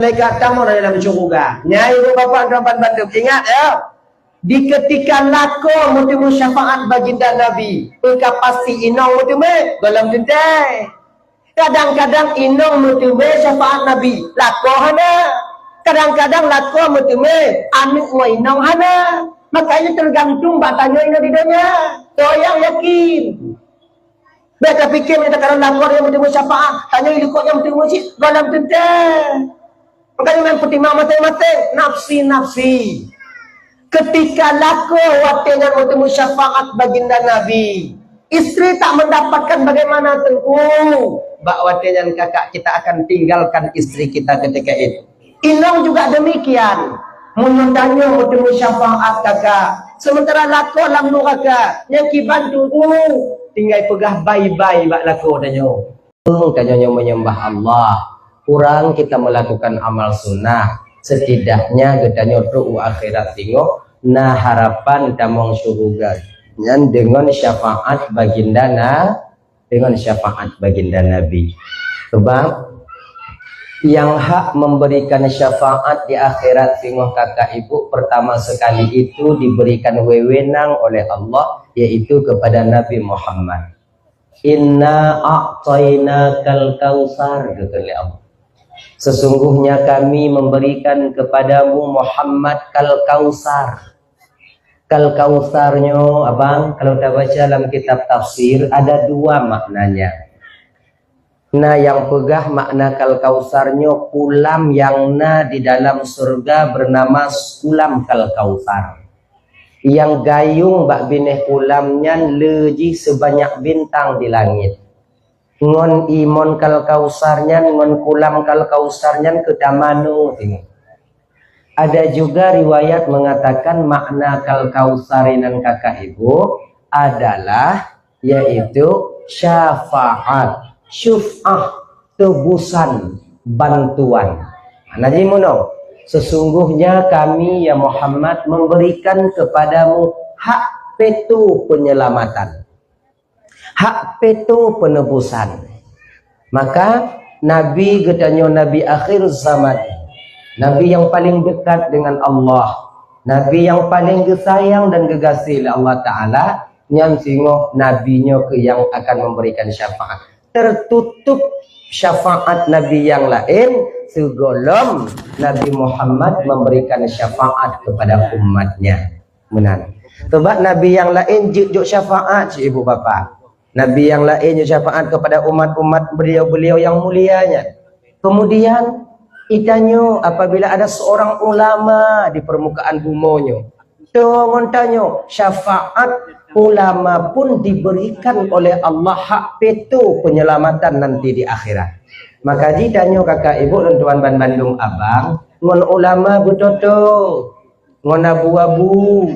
Malaikat tamu dalam syurga. Nyai ibu bapa tuan Bandung, ingat ya. Di ketika lako mutimu syafaat baginda Nabi, engkau pasti inong mutimu dalam dendai. Kadang-kadang inong mutimu syafaat Nabi, lako hana. Kadang-kadang lako mutimu anu wa inong hana. Makanya tergantung batanya ini di dunia. So yang yakin. Mereka pikir kita karena lako yang mutimu syafaat, tanya ilikot yang mutimu dalam dendai. Makanya yang pertimbangan masing-masing nafsi-nafsi. Ketika laku watingan bertemu syafaat baginda Nabi, istri tak mendapatkan bagaimana tentu bak watingan kakak kita akan tinggalkan istri kita ketika itu. Inong juga demikian, menyondanya bertemu syafaat kakak. Sementara laku alam kakak yang kibantu tinggal pegah bye-bye bak laku danyo. Kanyo menyembah Allah. Kurang kita melakukan amal sunnah, setidaknya gedanya doa akhirat tengok nah harapan damong surga dengan syafaat baginda Nabi. Sebab yang hak memberikan syafaat di akhirat tengok kakak ibu pertama sekali itu diberikan wewenang oleh Allah, yaitu kepada Nabi Muhammad. Inna a'tainakal kautsar, kata Allah. Sesungguhnya kami memberikan kepadamu Muhammad kal-kausar. Kal-kausarnya abang, kalau kita baca dalam kitab tafsir ada dua maknanya. Nah yang pegah makna kal-kausarnya kulam yang di dalam surga bernama kulam kal-kausar. Yang gayung bak bineh kulamnya leji sebanyak bintang di langit. Ngon imon kal kausarnya, ngon kulam kal kausarnya ke damanu. Ada juga riwayat mengatakan makna kal kausarinan kakak ibu adalah yaitu syafaat, syuf'ah, tebusan, bantuan. Jadi mono, sesungguhnya kami ya Muhammad memberikan kepadamu hak petu penyelamatan. Hak petu penebusan. Maka Nabi gedanyo Nabi akhir zaman, Nabi yang paling dekat dengan Allah, Nabi yang paling gesayang dan gegasih oleh Allah Ta'ala, yang singoh nabinya ke yang akan memberikan syafaat. Tertutup syafaat Nabi yang lain segolong Nabi Muhammad memberikan syafaat kepada umatnya. Benar. Sebab Nabi yang lain juk syafaat si ibu bapa. Nabi yang lain syafaat kepada umat-umat beliau-beliau yang mulianya. Kemudian itanyo apabila ada seorang ulama di permukaan bumonyo, ngontanyo syafaat ulama pun diberikan oleh Allah hak petu penyelamatan nanti di akhirat. Maka ditanyo kakak ibu dan tuan Bandung abang, ngon ulama butoto, ngon abu-abu,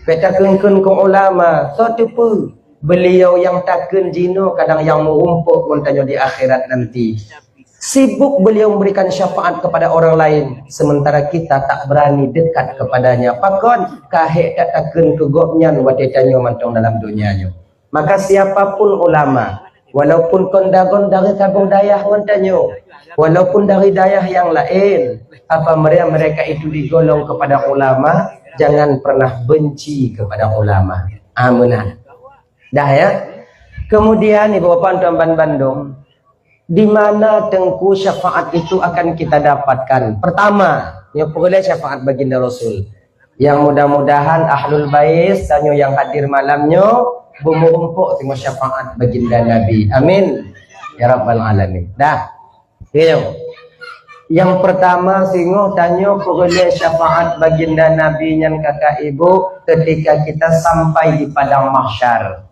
peta kengkun kong ulama, satu pun. Beliau yang takkan jino kadang yang merumpuk montanya di akhirat nanti. Sibuk beliau memberikan syafaat kepada orang lain, sementara kita tak berani dekat kepadanya. Pakon kahek tak takkan kegopnya watetanyo mantong dalam dunianya. Maka siapapun ulama, walaupun kondagon dari kampung dayah montanyo, walaupun dari dayah yang lain, apa mereka itu digolong kepada ulama, jangan pernah benci kepada ulama. Amanah. Dah ya. Kemudian ibu bapak tuan Bandung, di mana tengku syafaat itu akan kita dapatkan? Pertama, yang peroleh syafaat baginda Rasul. Yang mudah-mudahan ahlul bait dan yang hadir malamnya bermumpuk tengok syafaat baginda Nabi. Amin. Ya rabbal alamin. Dah. Yang pertama singo tanya peroleh syafaat baginda Nabi yang kakak ibu ketika kita sampai di padang mahsyar.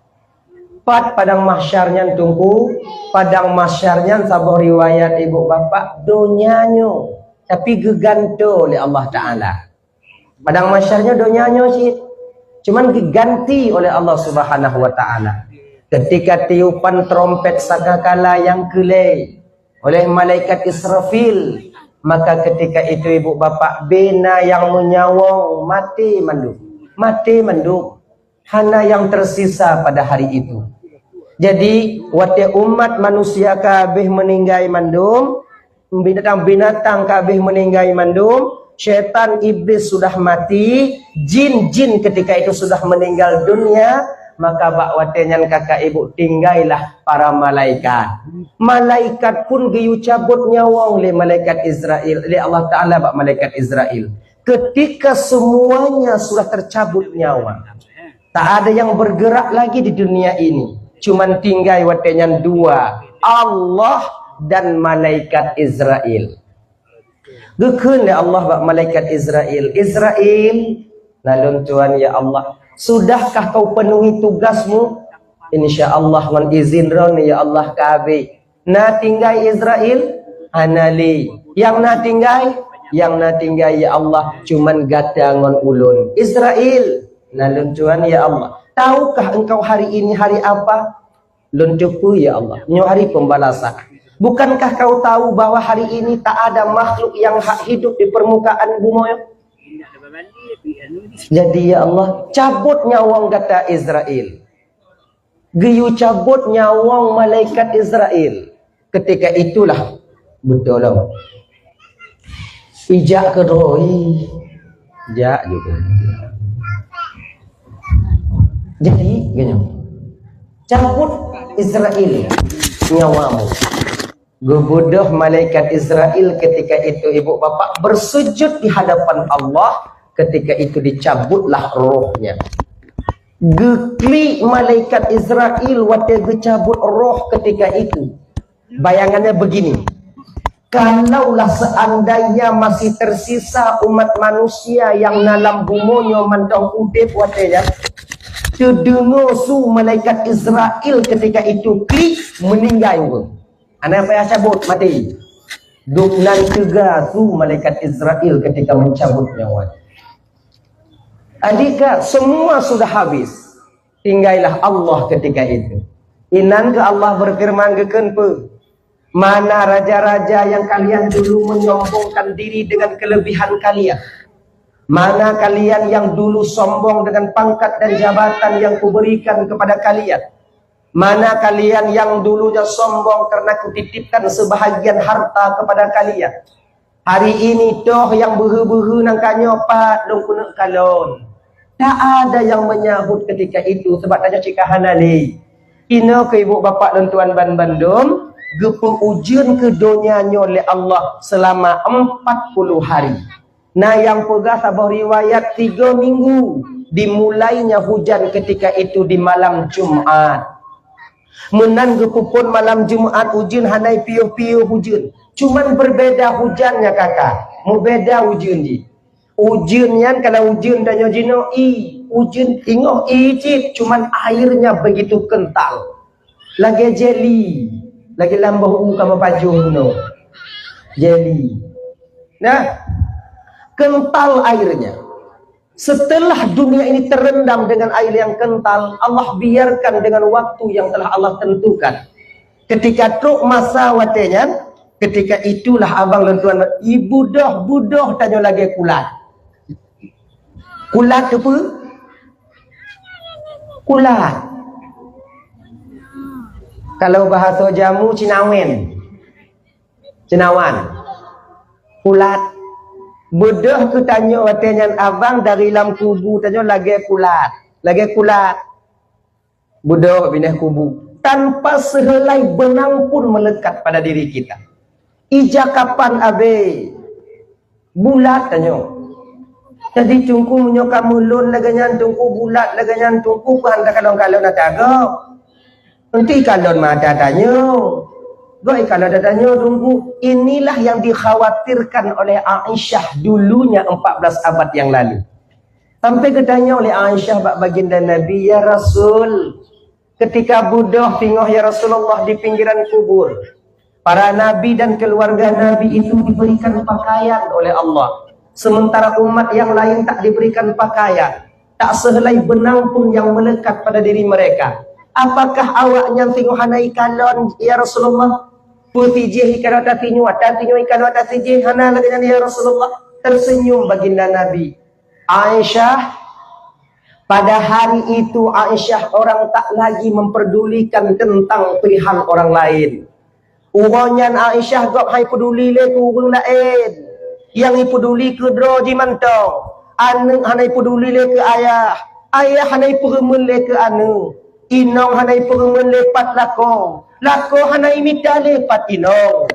Padang mahsyarnya tunggu, padang mahsyarnya sabuh riwayat ibu bapak dunianyo tapi geganto oleh Allah Ta'ala. Padang mahsyarnya dunianyo sih cuman diganti oleh Allah Subhanahu Wa Ta'ala ketika tiupan trompet sangkakala yang kelai oleh malaikat Israfil, maka ketika itu ibu bapak bena yang menyawang mati manduk hana yang tersisa pada hari itu. Jadi wate umat manusia kabeh meninggai mandum binatang-binatang kabeh meninggal mandum, syaitan iblis sudah mati, jin-jin ketika itu sudah meninggal dunia, maka bak watenyan kakak ibu tinggailah para malaikat. Malaikat pun giyu cabut nyawa oleh malaikat Israel, oleh Allah Ta'ala bak malaikat Israel. Ketika semuanya sudah tercabut nyawa, tak ada yang bergerak lagi di dunia ini, cuman tinggal watenyan dua, Allah dan malaikat Israel. Gekun ya Allah bak malaikat Israel. Israel, nalun Tuhan ya Allah, sudahkah kau penuhi tugasmu? InsyaAllah wan izin ron ya Allah kabe. Na tinggal Israel, anali. Yang na tinggal ya Allah, cuman gatangon ulun. Israel, nalun Tuhan ya Allah, tahukah engkau hari ini hari apa? Luncuku ya Allah, nyo hari pembalasan. Bukankah kau tahu bahwa hari ini tak ada makhluk yang hidup di permukaan bumi? Jadi ya Allah, cabut nyawang kata Israel. Giyu cabut nyawang malaikat Israel. Ketika itulah betul lah. Ijak kedoi, ijak juga. Jadi gini, cabut Israel nyawamu. Gebodoh malaikat Israel ketika itu ibu bapak bersujud di hadapan Allah, ketika itu dicabutlah rohnya. Gekli malaikat Israel waktu dicabut roh ketika itu. Bayangannya begini, kalaulah seandainya masih tersisa umat manusia yang dalam bumonyo mantau udip watenya, terdengar su malaikat Israel ketika itu klik meninggal. Anak payah cabut mati. Duknan juga tu malaikat Israel ketika mencabut nyawa. Adika semua sudah habis. Tinggallah Allah ketika itu. Inan ke Allah berfirman geken pe. Mana raja-raja yang kalian dulu menyombongkan diri dengan kelebihan kalian? Mana kalian yang dulu sombong dengan pangkat dan jabatan yang kuberikan kepada kalian? Mana kalian yang dulunya sombong karena kutitipkan sebahagian harta kepada kalian? Hari ini toh yang behu-behu nangkanya pak dong kuno kalon. Tak ada yang menyahut ketika itu sebab tanya cikahan ali. Ino ke ibu bapak dan tuan ban Bandung, gepung ujian ke dunianya oleh Allah selama 40 hari. Nah yang pegah sabah riwayat 3 minggu. Dimulainya hujan ketika itu di malam Jumat. Menan gepupun malam Jumat hujan hanai piuh-piuh hujan. Cuman berbeda hujannya kakak. Mau beda hujan ji. Hujannya kalau hujan dan jino hujan tengok cip. Cuman airnya begitu kental. Lagi jeli. Lagi lambau kama pajuh no. Jeli. Nah, kental airnya. Setelah dunia ini terendam dengan air yang kental, Allah biarkan dengan waktu yang telah Allah tentukan. Ketika truk masa watenya, ketika itulah abang dan tuan, ibu dah budoh tanya lagi kulat. Kulat apa? Kulat. Kalau bahasa jamu Cinawen. Cinawan. Kulat. Bodoh ku tanya watenya abang dari dalam kubu tanya lagi kulat. Lagi kulat. Bodoh pindah kubu. Tanpa sehelai benang pun melekat pada diri kita. Ija kapan abe? Bulat tanya. Jadi tungku menyoka mulun laganya tungku bulat laganya tungku kan kalau nak agak. Nanti kalau mata tanya. Goi kalau datanya tunggu, inilah yang dikhawatirkan oleh Aisyah dulunya 14 abad yang lalu. Sampai ketanya oleh Aisyah bak baginda Nabi, ya Rasul, ketika budoh tinggal ya Rasulullah di pinggiran kubur, para nabi dan keluarga nabi itu diberikan pakaian oleh Allah, sementara umat yang lain tak diberikan pakaian, tak sehelai benang pun yang melekat pada diri mereka. Apakah awaknya tinggal hanai kalon ya Rasulullah? Putih kalau tak tinyu kalau tak tinyu hana lagi ya Rasulullah. Tersenyum baginda Nabi. Aisyah, pada hari itu Aisyah orang tak lagi memperdulikan tentang perihal orang lain. Uronyan Aisyah gop hai peduli le ku urang lain. Yang i peduli ke dro ji mantong. Anu hanai peduli le ke ayah. Ayah hanai peremen le ke anu. Inong hanai peremen le pat lako. Lako hanai mita le pat inong.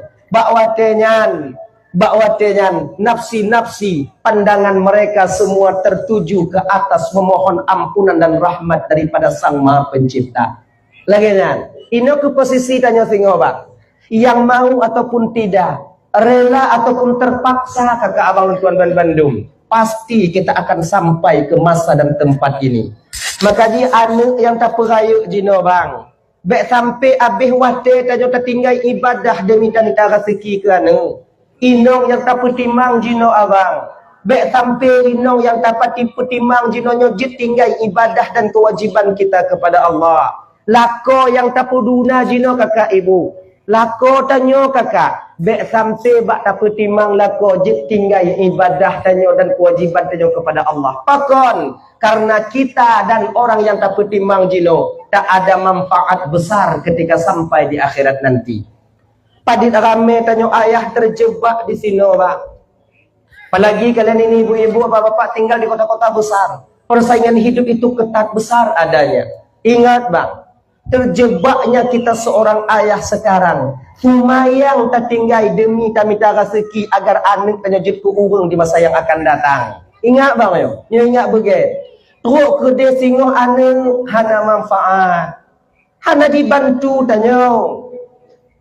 Bakwatenyan nafsi-nafsi pandangan mereka semua tertuju ke atas memohon ampunan dan rahmat daripada Sang Maha Pencipta. Lagi nyan, ini ke posisi tanya singobak. Yang mau ataupun tidak, rela ataupun terpaksa kakak abang tuan dan Bandung, pasti kita akan sampai ke masa dan tempat ini. Maka dia anu yang tak perayu jino bang. Bek sampai habis wate tanya tertinggal ibadah demi tanita rezeki ke anu. Inong yang tak petimang jino abang. Bek sampai inong yang tak petimang jino nyojit tinggal ibadah dan kewajiban kita kepada Allah. Lako yang tak peduna jino kakak ibu. Lako tanyo kakak. Bek sampai bak tak petimang lako jit tinggal ibadah tanyo dan kewajiban tanyo kepada Allah. Pakon. Karena kita dan orang yang tak petimang jino tak ada manfaat besar ketika sampai di akhirat nanti. Padit rame tanyo ayah terjebak di sini bang. Apalagi kalian ini ibu-ibu bapak-bapak tinggal di kota-kota besar. Persaingan hidup itu ketat besar adanya. Ingat bang, terjebaknya kita seorang ayah sekarang. Humayang tertinggal demi tamita rezeki agar anak penyajid ku urung di masa yang akan datang. Ingat bang yo, ingat begitu. Teruk kedai singoh anak hana manfaat. Hana dibantu tanyo.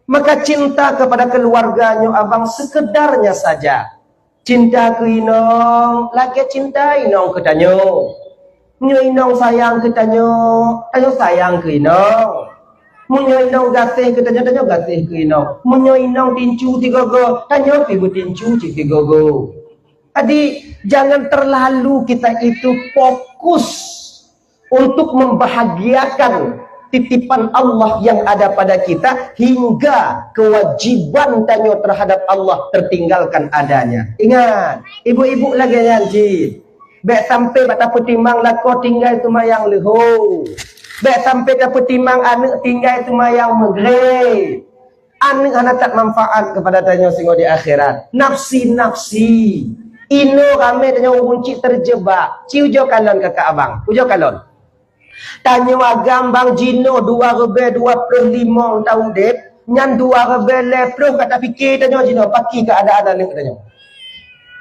Maka cinta kepada keluarganya abang sekedarnya saja. Cinta ke inong, lagi cinta inong ke tanyo. Nyo inong sayang ke tanyo, tanyo sayang ke inong. Munyo inong gasih ke tanyo, tanyo gasih ke inong. Munyo inong tincu tigogo, tanyo pibu tincu tigogo. Jadi jangan terlalu kita itu fokus untuk membahagiakan titipan Allah yang ada pada kita hingga kewajiban tanyo terhadap Allah tertinggalkan adanya. Ingat, ibu-ibu lagi janji. Bek sampai bata petimang lako tinggal tu mayang leho. Bek sampai tak petimang anak tinggal tu mayang megre. Anak anak tak manfaat kepada tanyo singo di akhirat. Nafsi-nafsi. Ino kami tanyo kunci terjebak. Ciujo kalon kakak abang. Ujo kalon. Tanya agam bang Jino 2025 tahun dek nyan 2020 kata fikir tanya Jino paki keadaan anak tanya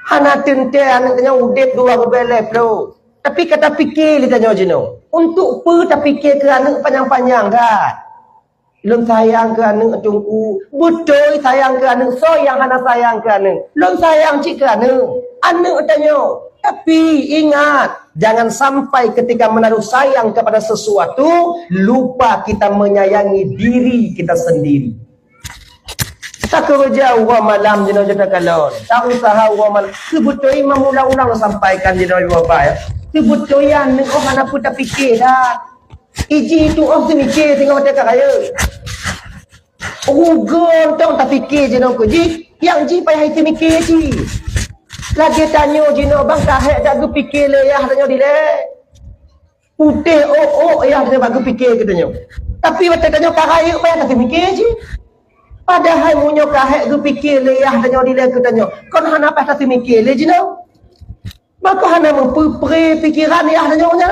hana tente anak tanya udep 2020 tapi kata fikir li tanya Jino untuk apa tak fikir ke anak panjang-panjang kan lon sayang ke anak tunggu betul sayang ke anak so yang hana sayang ke anak lon sayang cik ke anak tanya tapi ingat, jangan sampai ketika menaruh sayang kepada sesuatu, lupa kita menyayangi diri kita sendiri. Tak kerja uang malam jenuh jenuh kalon. Tak usaha uang malam. Kebetulan imam ulang-ulang sampaikan jenuh bapak ya. Kebetulan oh mana pun tak fikir dah. Iji itu oh semikir tengok macam kaya. Rugon tong tak fikir jenuh ke. Yang ji payah itu mikir ji. Lagi tanya jino bang kahek dak gu fikir le ya tanya dile. Putih ya dia bagi fikir katanya. Tapi mata tanya kahek payah tak fikir je. Padahal munyo kahek gu fikir le ya tanya dile katanya. Kon hana apa tak fikir le jino. Maka hana mempre pikiran ya tanya nya.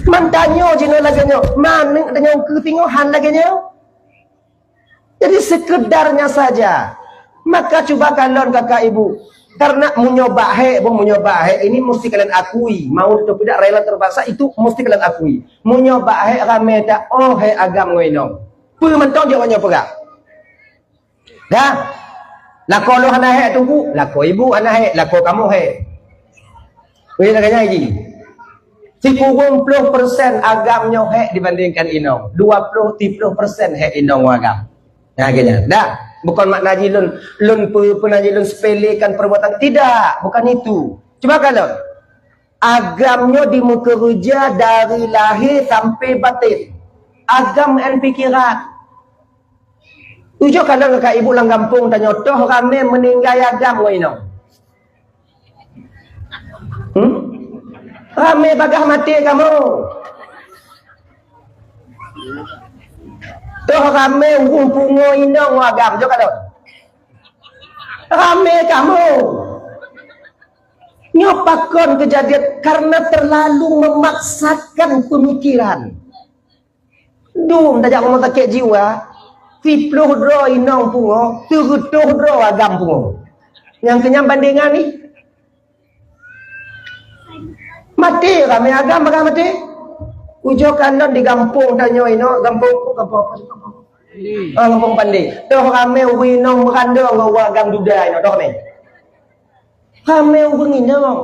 Man tanya jino lagi nya. Man tanya ke tengok han lagi nya. Jadi sekedarnya saja. Maka cuba kalian kakak ibu. Karena menyoba ini mesti kalian akui. Mau atau tidak rela terpaksa itu mesti kalian akui. Menyoba rame tak oh agam ngoinong. Pementong jawabnya pegak. Dah. Lako lo hana tunggu. Lako ibu hana lako kamu Wih nakanya lagi. 90% agamnya dibandingkan inong. 20-30% inong agam. Nah gini. Dah. Bukan makna lun sepelekan perbuatan. Tidak, bukan itu. Coba kalau agamnya di muka ruja dari lahir sampai batin. Agam dan pikiran. Tujuh kalau kakak ibu lang kampung tanya, toh kami meninggal agam wino. Rame bagah mati kamu. Toh rame urung pungo inong agam jo kada. Rame kamu. Nyopakon kejadian karena terlalu memaksakan pemikiran. Dum tajak ngomong sakit jiwa. 10 dro inong pungo, 30 dro agam pungo. Yang kenyang bandingan ni. Mati rame agam bakal mati. Ujo kanon di kampung tanyo ino, kampung apa? Kampung Pandi. Toh rame winong meranda ngawa agam duda ino doh me. Rame winong.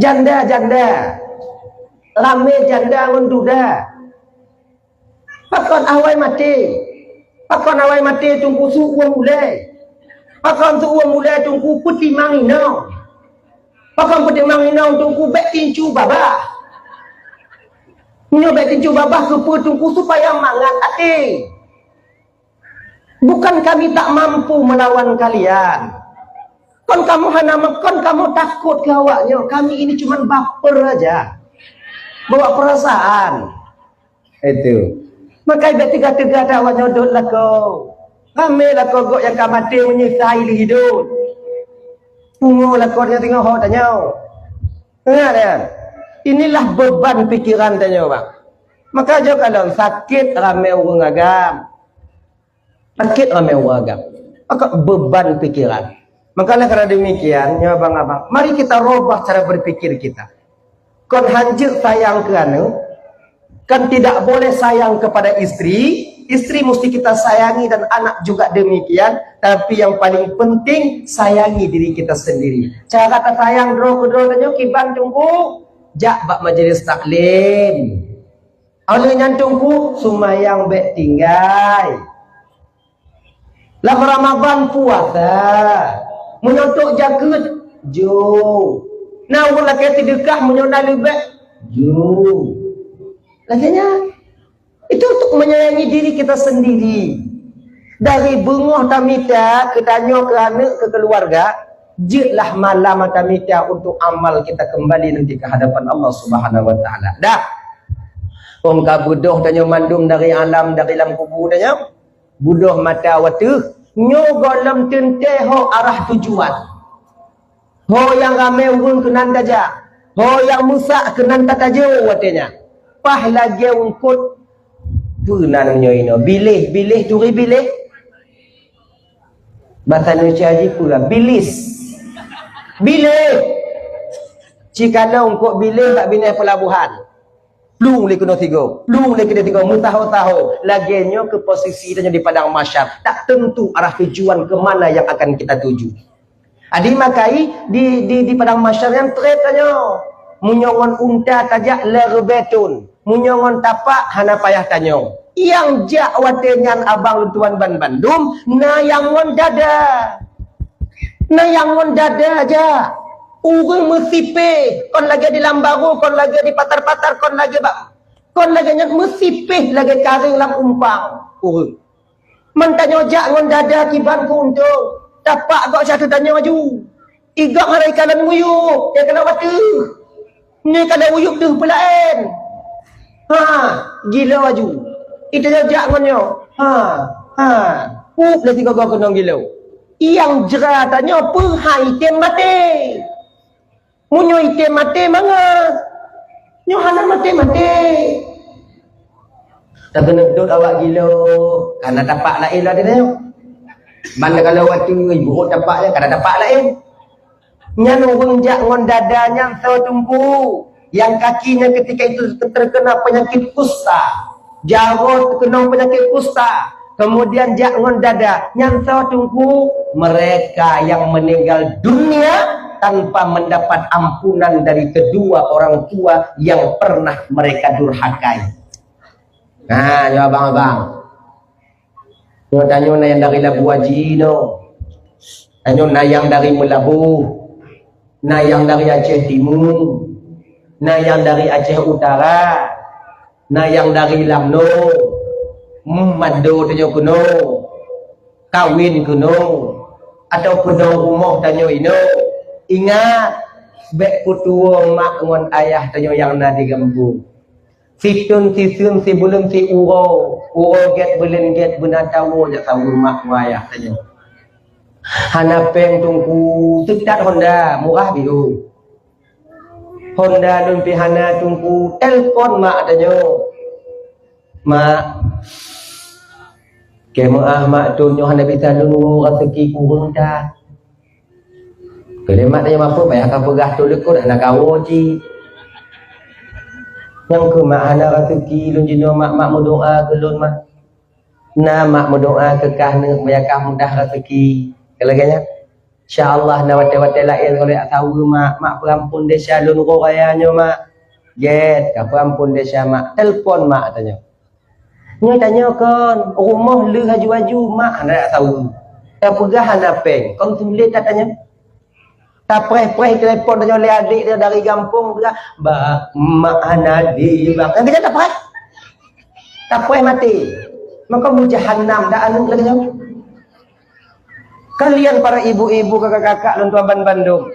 Janda. Rame janda ngun duda. Pakon awai mati tunggu suuang mulai. Pakon suuang mulai tunggu putih manginau. Pakon putih manginau tunggu bek tincu babah. Nyo bek tincu babah kepu tunggu supaya mangan hati. Bukan kami tak mampu melawan kalian. Kon kamu takut ke awaknya. Kami ini cuma baper aja. Bawa perasaan. Itu. Maka ibat tiga-tiga dakwah nyodot lah kau. Ramai lah kau gok yang kamati menyisai li hidup. Pungu lah kau yang tengok hok tanya. Ingat ya? Inilah beban pikiran tanya bang. Maka jo kalau sakit ramai orang agam. Sakit ramai orang agam. Maka beban pikiran. Makanya karena demikian, ya abang-abang, mari kita robah cara berpikir kita. Kon hancur sayang kerana kan tidak boleh sayang kepada istri mesti kita sayangi dan anak juga demikian, tapi yang paling penting sayangi diri kita sendiri. Cara kata sayang dro kibang tunggu jak bak majlis taklim. Oleh nyantungku sumayang bek tinggal. Lah Ramadan puasa. Menyontok jaket jo. Nah ulah kata dekah menyonal lebek jo. Laginya itu untuk menyayangi diri kita sendiri. Dari bengah tamita ke tanyo ke anak ke keluarga, jelah malam tamita untuk amal kita kembali nanti ke hadapan Allah Subhanahu wa taala. Dah. Om ka budoh tanyo mandum dari alam kubur tanyo. Budoh mata watu nyo golem tente ho arah tujuan. Ho yang ramai urun kenan taja. Ho yang musak kenan tatajo watenya. Pah lagi ungkut punannya ini bilih turi bilih bahasa Indonesia aja pula bilis bilih jika ungkut bilih tak bina pelabuhan plung le kena tiga mutaho-taho laginya ke posisi dia di padang mahsyar tak tentu arah tujuan ke mana yang akan kita tuju. Adi makai di padang mahsyar yang tanya munyongon unta tajak lerbetun munyongon tapak hana payah tanyo yang jak watenyan abang tuan ban Bandung nayangon dada aja urung mesipe kon lagi di lambaru kon lagi di patar-patar kon lagi nyat mesipe lagi karing lam umpang urung mentanyo jak ngon dada kiban ku untung tapak gok satu tanyo maju igak harai kanan nguyuk ya kena watu ni kada uyup tu pelaen. Gila waju. Itu jejak ngonyo. Lagi kau kena gila. Yang jera tanya perhai item mati. Munyo item mati manga. Nyo hanan mati. Tak kena duduk awak gila. Karena tapak lain lah dia tanya. Mana kalau waktu ibu tapak dia kada tapak lain. Nyan wengjak ngon dadanya tumpu yang kakinya ketika itu terkena penyakit kusta, jarot terkena penyakit kusta, kemudian jak ngon dada nyan tumpu mereka yang meninggal dunia tanpa mendapat ampunan dari kedua orang tua yang pernah mereka durhakai. Nah, ya abang-abang. Nyo yang dari Labu Haji no. Nyo yang dari Melabu. Nah yang dari Aceh Timur, nah yang dari Aceh Utara, nah yang dari Lamno, Mado tanyo kuno, kawin kuno, atau kuno rumah tanyo ino. Ingat, bek putua mak ngon ayah tanyo yang na di gembung. Situn si sun si bulun si uro get bulen get benatawo jak tahu mak wayah tanya. Hanapeng tungku sedat Honda murah biu. Honda dun pihana tungku telpon mak tanya. Mak kemah mak tu nyo hana bisa dulu rezeki kurang dah. Kalau mak tanya apa bayar kan pegah tu lekut anak kawo ji. Yang ke mak hana rezeki lun jino mak berdoa ke lun mak. Na mak berdoa ke kahne bayar kah mudah rezeki. Kalau ganya insya-Allah na wate-wate lain kalau tak tahu mak perampun desa lun ro rayanya mak. Get ka perampun desa mak telpon mak tanya. Nya tanya kan rumah lu haju-haju mak anda tak tahu. Tak pegah anda peng. Kon tulis tak tanya. Tak preh telefon tanya oleh adik dia dari kampung dia, mak anda di bang. Yang kita tak preh mati. Maka mu jahannam dak anu katanya. Kalian para ibu-ibu, kakak-kakak dan tuan Bandung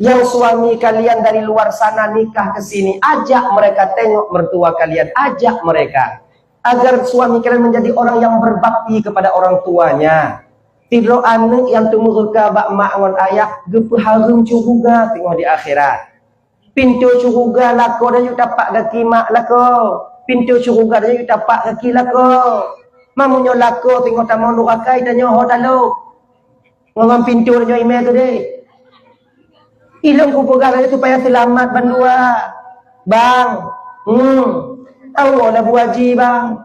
yang suami kalian dari luar sana nikah ke sini, ajak mereka tengok mertua kalian, ajak mereka agar suami kalian menjadi orang yang berbakti kepada orang tuanya. Tidak anak yang tumurka bak mak ngon ayah gepe harum curuga tengok di akhirat. Pintu curuga lako dan you tapak kaki mak lako. Pintu curuga dan you tapak kaki lako. Mamunyo lako tengok tamu nurakai dan nyoho taluk. Ngomong pintu dan you email tu deh. Ilung kupugara supaya selamat bandua. Bang. Tahu ada Bu Haji bang.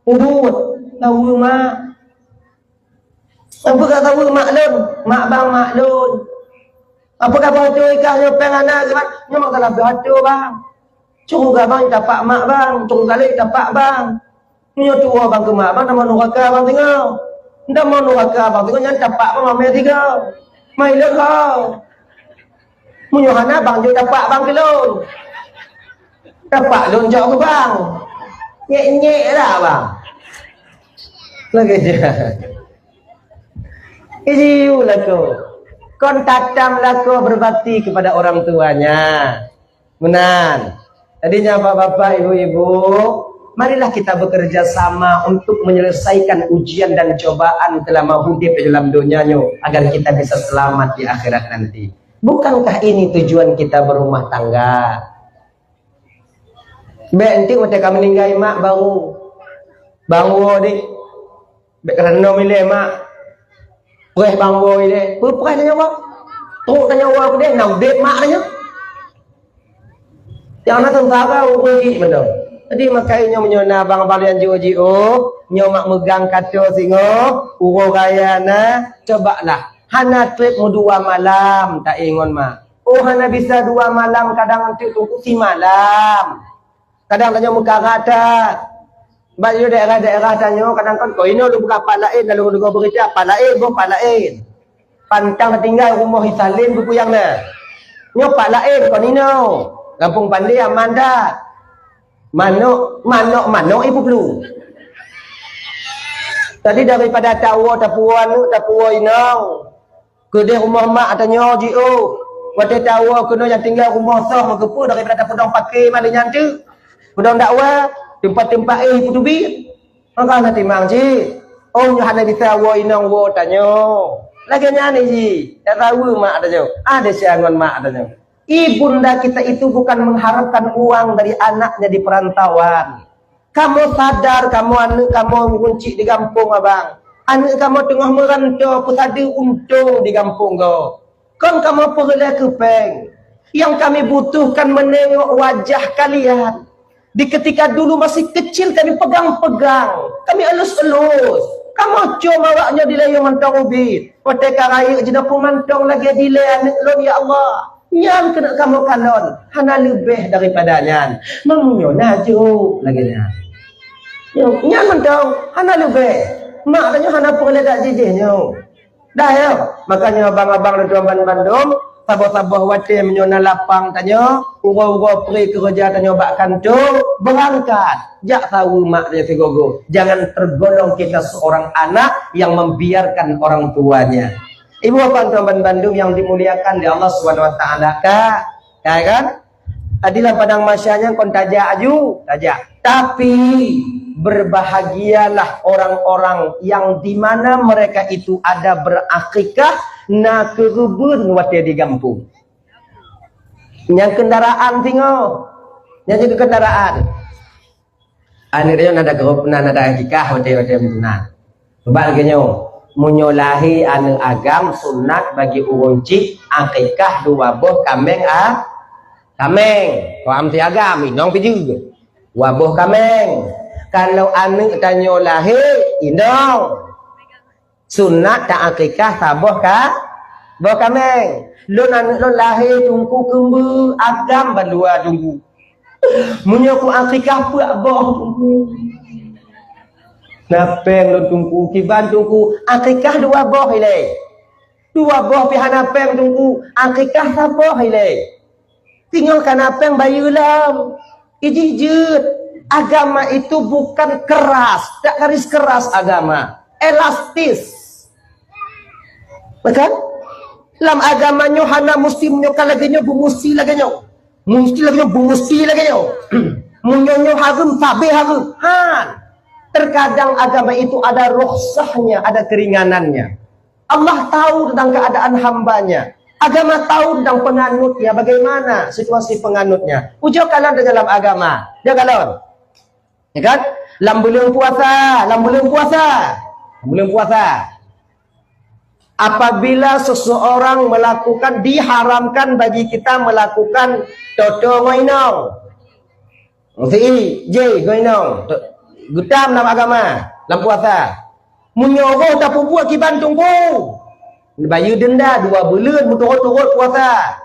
Urut. Tahu mak. Apa kata tahu maklum? Mak bang maklum. Apa kata tu ikan nyopeng anak kan? Nyok tak lebih hatu bang. Cukup bang tapak mak bang. Cukup kali tapak bang. Nyok tua bang ke mak bang. Nama nuraka bang tengok. Ndak mau nuraka bang tengok nyan tapak bang mame tiga. Mai le kau. Munyohana bang jo tapak bang kelon. Tapak lon jauh ke bang. Nyek-nyek dah bang. Lagi je. Ijiu lako. Kon tatam lako berbakti kepada orang tuanya. Menan. Tadinya bapak-bapak, ibu-ibu, marilah kita bekerja sama untuk menyelesaikan ujian dan cobaan selama hidup di dalam dunianya agar kita bisa selamat di akhirat nanti. Bukankah ini tujuan kita berumah tangga? Nanti mereka meninggal mak baru dik. Kerana milih mak. Preh bang boy dia. Preh tanya apa? Teruk tanya apa dia? Nak beb mak tanya. Yang nak tentara pergi benar. Jadi makanya menyona bang balian jiu-jiu, nyomak megang kata singo, uro raya na, cobalah. Hana trip mu 2 malam tak ingon mak. Oh hana bisa 2 malam kadang nanti tunggu si malam. Kadang tanya muka rata. Baju daerah-daerah tanya kadang kan kau ini lu buka palain lalu lu berita palain go palain. Pantang tinggal rumah hisalin bupuyang na. Nyo palain kau nino. Kampung Pandai aman dah. Mano ibu perlu. Tadi daripada tawa tapuan inang. Kedai rumah mak tanya jiu. Wate tawa kena yang tinggal rumah sah mengkepu daripada tapudang pakai malnya tu. Pudang dakwa tempat-tempat putubi. Maka nanti mang ji. Oh hana bisa wo inang wo tanya. Lagi nyani ji. Tak tahu mak tanya. Ada siangan mak tanya. Ibunda kita itu bukan mengharapkan uang dari anaknya di perantauan. Kamu sadar kamu anak kamu mengunci di kampung abang. Anak kamu tengah merantau pun ada untung di kampung kau. Kan kamu perlu kepeng. Yang kami butuhkan menengok wajah kalian. Di ketika dulu masih kecil kami pegang-pegang. Kami elus-elus. Kamu cuma waknya di layar mantau ubit. Wateka raya jenak pemantau lagi di layar anak ya Allah. Yang kena kamu kalon. Hana lebih daripadanya. Mamunyo naju lagi nya. Yang mantau hana lebih. Mak tanya hana perlu tak jijihnya. Dah ya. Makanya abang-abang dan tuan Bandung. Sabah-sabah wate menyona lapang tanya, uro-uro pergi kerja tanya bak kantor, berangkat. Jak tahu mak dia segogo. Jangan tergolong kita seorang anak yang membiarkan orang tuanya. Ibu bapak tuan Bandung yang dimuliakan di Allah Subhanahu wa taala, Kak kan? Adilah padang masyanya kon tajak aju, tajak. Tapi berbahagialah orang-orang yang di mana mereka itu ada berakikah na kerubun wate di kampung. Yang kendaraan tengok. Yang juga kendaraan. Ani dia nada kerubun nada akikah wate menang. Sebab genyo menyolahi anu agam sunat bagi urun cik akikah dua buah kambing kameng, kau amti agam, inong piju, wabuh kameng. Kalau anu tanya lahir, inong. Sunat tak akikah tabuh boh kameng. Lun anu lun lahir tungku kembu agam balua tunggu. Menyoku akikah puak boh tunggu. Napeng lun tungku kiban tungku akikah dua boh ile. Dua boh pihak napeng tungku akikah tabuh ile. Tinggalkan apa yang bayulam. Ijijut. Agama itu bukan keras. Tak garis keras agama. Elastis. Bukan? Dalam agamanya hana mesti menyokan lagi nyo. Bumusti lagi nyo. Mesti lagi nyo. Bumusti lagi nyo. Munyonyo harum. Tabe harum. Terkadang agama itu ada rukhsahnya. Ada keringanannya. Allah tahu tentang keadaan hambanya. Agama tahu tentang penganutnya, bagaimana situasi penganutnya. Ujo kalian dalam agama. Dia kalian. Ya kan? Bulan puasa. Apabila seseorang melakukan, diharamkan bagi kita melakukan toto ngoinong. Ngoinong. Gutam dalam agama, dalam puasa. Munyoroh tak buat kiban tunggu. Bayar denda 2 bulan turut-turut puasa.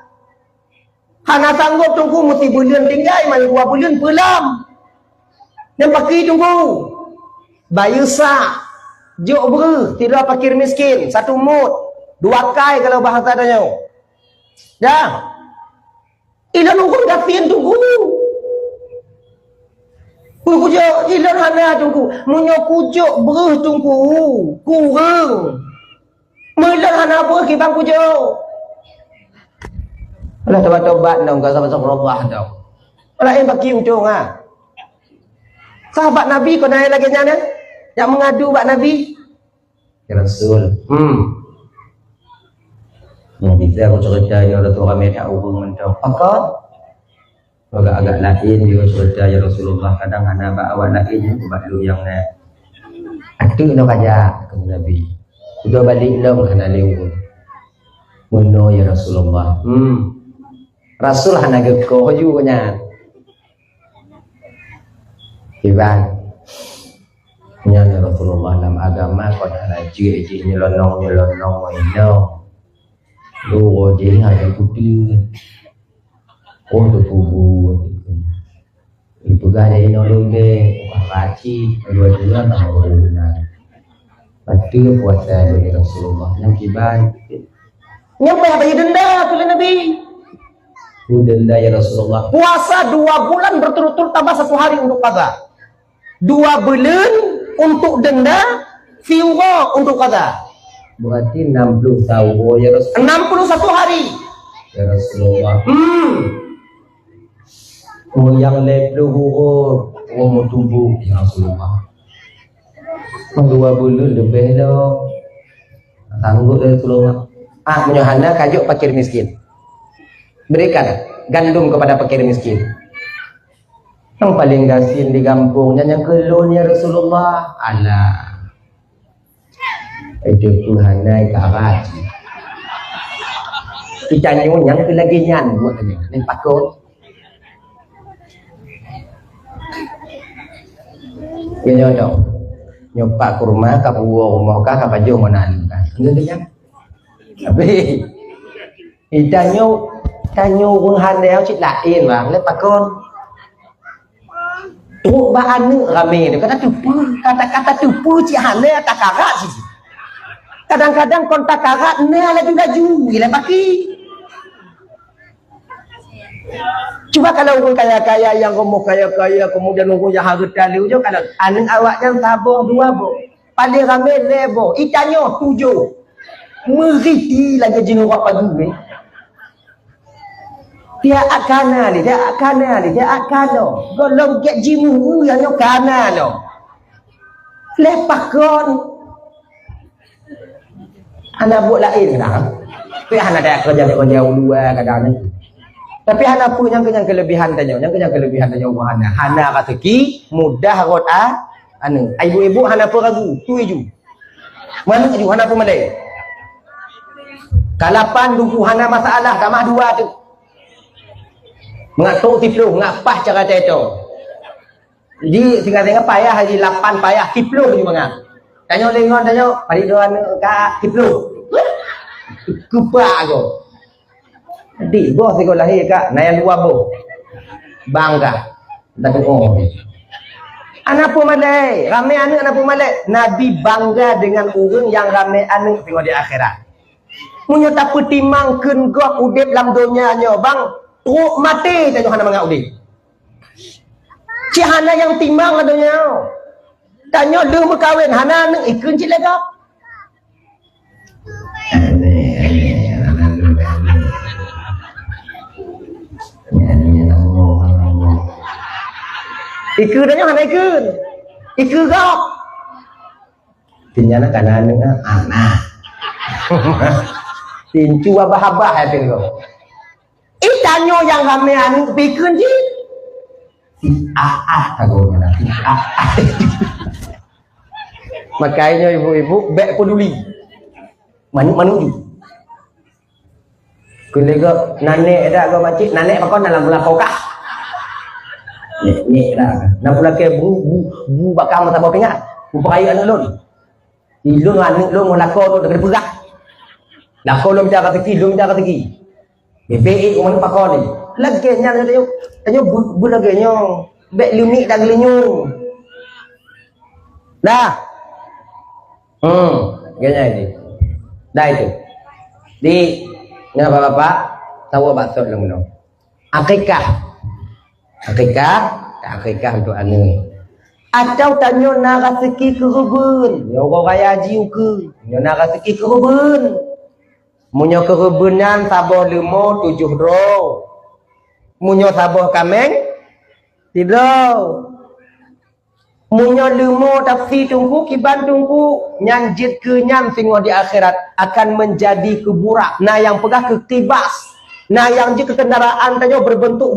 Hana sanggup tunggu mesti bulan tinggal mai 2 bulan pulang. Dan pakai tunggu. Bayar sah. Jok ber, tidak fakir miskin, 1 mut. 2 kai kalau bahasa adanya. Dah. Ilan urun gafian tunggu. Kujuk ilan hana tunggu. Munyo kujuk ber tunggu. Kurang. Mula hana apa kibang pujo. Allah tobat-tobat dong kau sama Allah dong. Allah yang bagi ujung Sahabat Nabi kau naik lagi nyana yang mengadu bak Nabi. Ya Rasul. Yang bisa aku cerita ya Rasul kami tak urung mentau. Apa? Agak-agak lain dia cerita ya Rasulullah kadang hana bak awak lain bak lu yang nak. Atu nak ajak ke Nabi. Sudah balik dong hana lewu. Muno ya Rasulullah. Rasul hana geko juga nya. Iban. Nya ya Rasulullah dalam agama kau hana ji nyelonong ino. Lu je hanya putih. Untuk tubuh. Itu gak ada ino lumbe, paci, dua-dua nama benar. Pasti puasa dari Rasulullah yang kiban. Nyapa bayar denda oleh Nabi. Denda ya Rasulullah. Puasa 2 bulan berturut-turut tambah 1 hari untuk qada. 2 bulan untuk denda, fiwa untuk qada. Berarti 60 tahun ya Rasulullah. 61 hari. Ya Rasulullah. Yang lebih mau tubuh ya Rasulullah. 2 bulan lebih dah tangguh dari Rasulullah. Punya hana kajuk fakir miskin. Berikan gandum kepada fakir miskin. Yang paling gasin di kampungnya yang kelon ya Rasulullah. Alah. Itu Tuhan naik ke arah. Kita yang lagi nyan buatnya. Ini pakut. Ini dong. Nyopak kurma ka buo rumah ka baju monan ka ngeunya tapi itanyo wong handeo cit lain bang le pakon tu ba anu rame ni kata-kata tupu cik hane takara sih kadang-kadang kontak karat ne lagi laju gila paki. Coba kalau orang kaya-kaya yang ngomong kaya-kaya kemudian orang yang harta liu je kalau anak awak yang tabung 2 bo paling ramai lebo ikannya 7 meriti lagi jenuh awak pagi dia akana golong get jimu yang kana no lepak kon anak buat lain kadang tapi anak ada kerja dua kadang ni tapi anak pun yang kelebihan tanya hana kata ki mudah rot anu ibu-ibu hana apa ragu tu ju mana ju hana apa malai kalapan duku hana masalah tamah dua tu mengatuk tiplu ngapah cara itu jadi tinggal payah hari 8 payah tiplu je mangah tanya lengon tanya pari doan ka tiplu kupa go adik bos sekolah lahir kak nayan dua bo bangga tak oh anak pun malai ramai anak pun malai nabi bangga dengan orang yang ramai anak tengok di akhirat punya tak pertimangkeun gok udip dalam dunia nya bang truk mati tanya hana mangak udip cik hana yang timbang adanya tanya lu berkahwin hana nang ikun cik legap ikun tanya hana ikun gok tinyana kanan anak tincu abah-abah ya tengok itanyo yang ramai anu pikun je si tagonya lah si makanya ibu-ibu bek peduli manuju kelega nanek dah kau macik nanek pakon dalam bulan kau ni lah nak pula ke bu bakal masa bawa pingat bu peraya anak lon ilun anak lon melakau tu dekat perak lakau lon minta kata ki BPI orang pakon ni lagi nya tanya bu lagi nya bek limit dah gelenyu dah ganya ini dah itu di ni bapak tahu bakso lemu akikah untuk anu atau tanya nak rezeki ke kebun ya orang kaya haji ke nak rezeki ke kebun munyo kerebunan sabah 5 7 ro munyo sabah kameng tidak munyo 5 tafsir tunggu kiban tunggu nyanjit ke nyam singgo di akhirat akan menjadi keburak nah yang pegah ketibas nah yang je kendaraan tanya berbentuk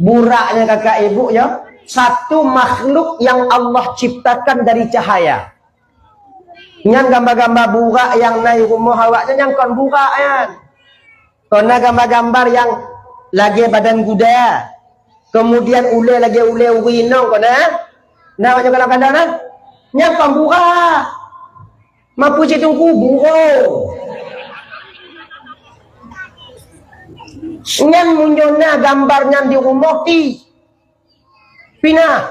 buraknya kakak ibu ya satu makhluk yang Allah ciptakan dari cahaya yang gambar-gambar burak yang naik rumah awaknya yang kon burak kan kona gambar-gambar yang lagi badan kuda kemudian ule lagi ule urinong kona nah macam kadang-kadang nah yang kon burak mampu citungku buro nyan munjona gambarnya di rumah ti pina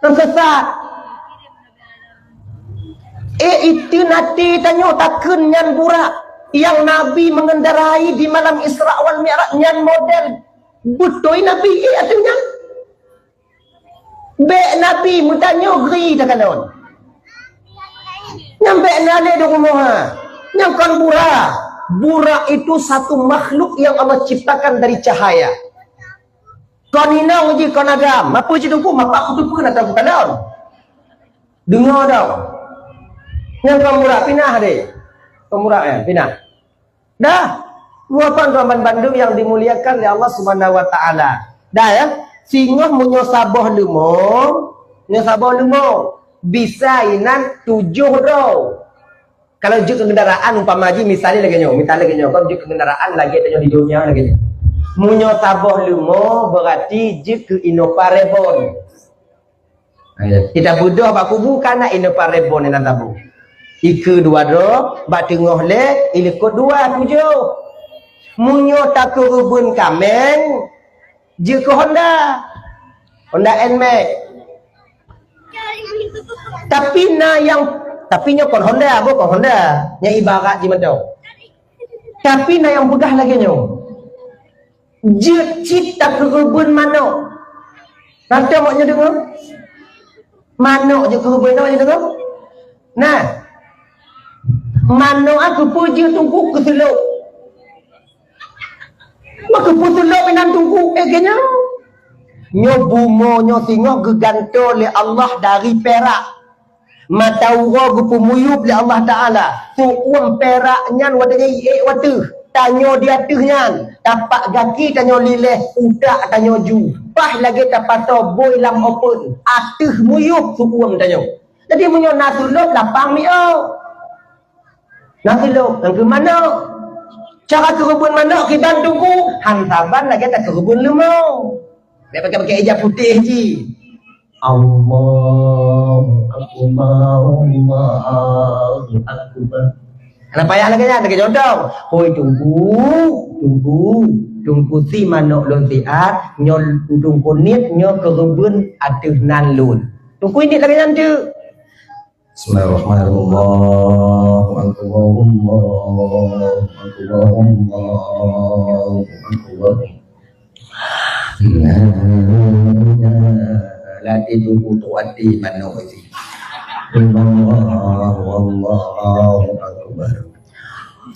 tersesat itu nanti tanya takun nyan burak yang Nabi mengendarai di malam Isra wal Mi'raj nyan model butoi Nabi itu nyan be Nabi mutanya gri tak kanon nyampe nale di rumah nyan kan burak itu satu makhluk yang Allah ciptakan dari cahaya konina uji konagam apa ciduku mapa aku pun atau kanon dengar dong yang kemurak pinah deh kemurak ya pinah dah luapan kawan Bandung yang dimuliakan oleh Allah Subhanahu wa taala dah ya singoh munyo sabah lemo bisa inan 7 ro kalau juk kendaraan umpama haji misalnya lagi nyo kalau juk kendaraan lagi ada di dunia lagi munyo sabah lemo berarti juk ke Inoparebon tidak bodoh pak kubu kana Inoparebon nan tabu Iku 2 ro, bak tengah le, ilikut 2 7. Munyo tak kerubun kameng, je ke Honda NMAX. Tapi nya kon Honda, bukan Honda, nya ibarat je macam. Tapi yang begah lagi nyo. Je cita kerubun manok. Nanti maknya dengar? Manok je kerubun namanya dengar? Nah, mano aku puji tunggu ke seluk Maka putulok pinan tungku kena. Nyo bungo nyo singo geganto le Allah dari perak. Mata ura gupumuyup le Allah Ta'ala. Tu'um perak nyan wadanya watu. Tanyo di atas nyan. Tapak gaki tanyo lileh. Udak tanyo ju. Pah lagi tapato boy lam open. Atas muyup tu'um tanyo. Jadi munyo natulok lapang mi'o. Natulok. Yang ke mana? Cara kerubun mana kita tunggu. Hantaban lagi tak kerubun lemau. Dia pakai hijab putih je. Allah Akbar. Kenapa payah lagi kan? Lagi jodoh. Hoi tunggu si manok lon siat, nyol tunggu nit nyol kerubun aduh nan lun. Tunggu ini lagi nanti. Lati tunggu tuati manok si. Allahu Akbar.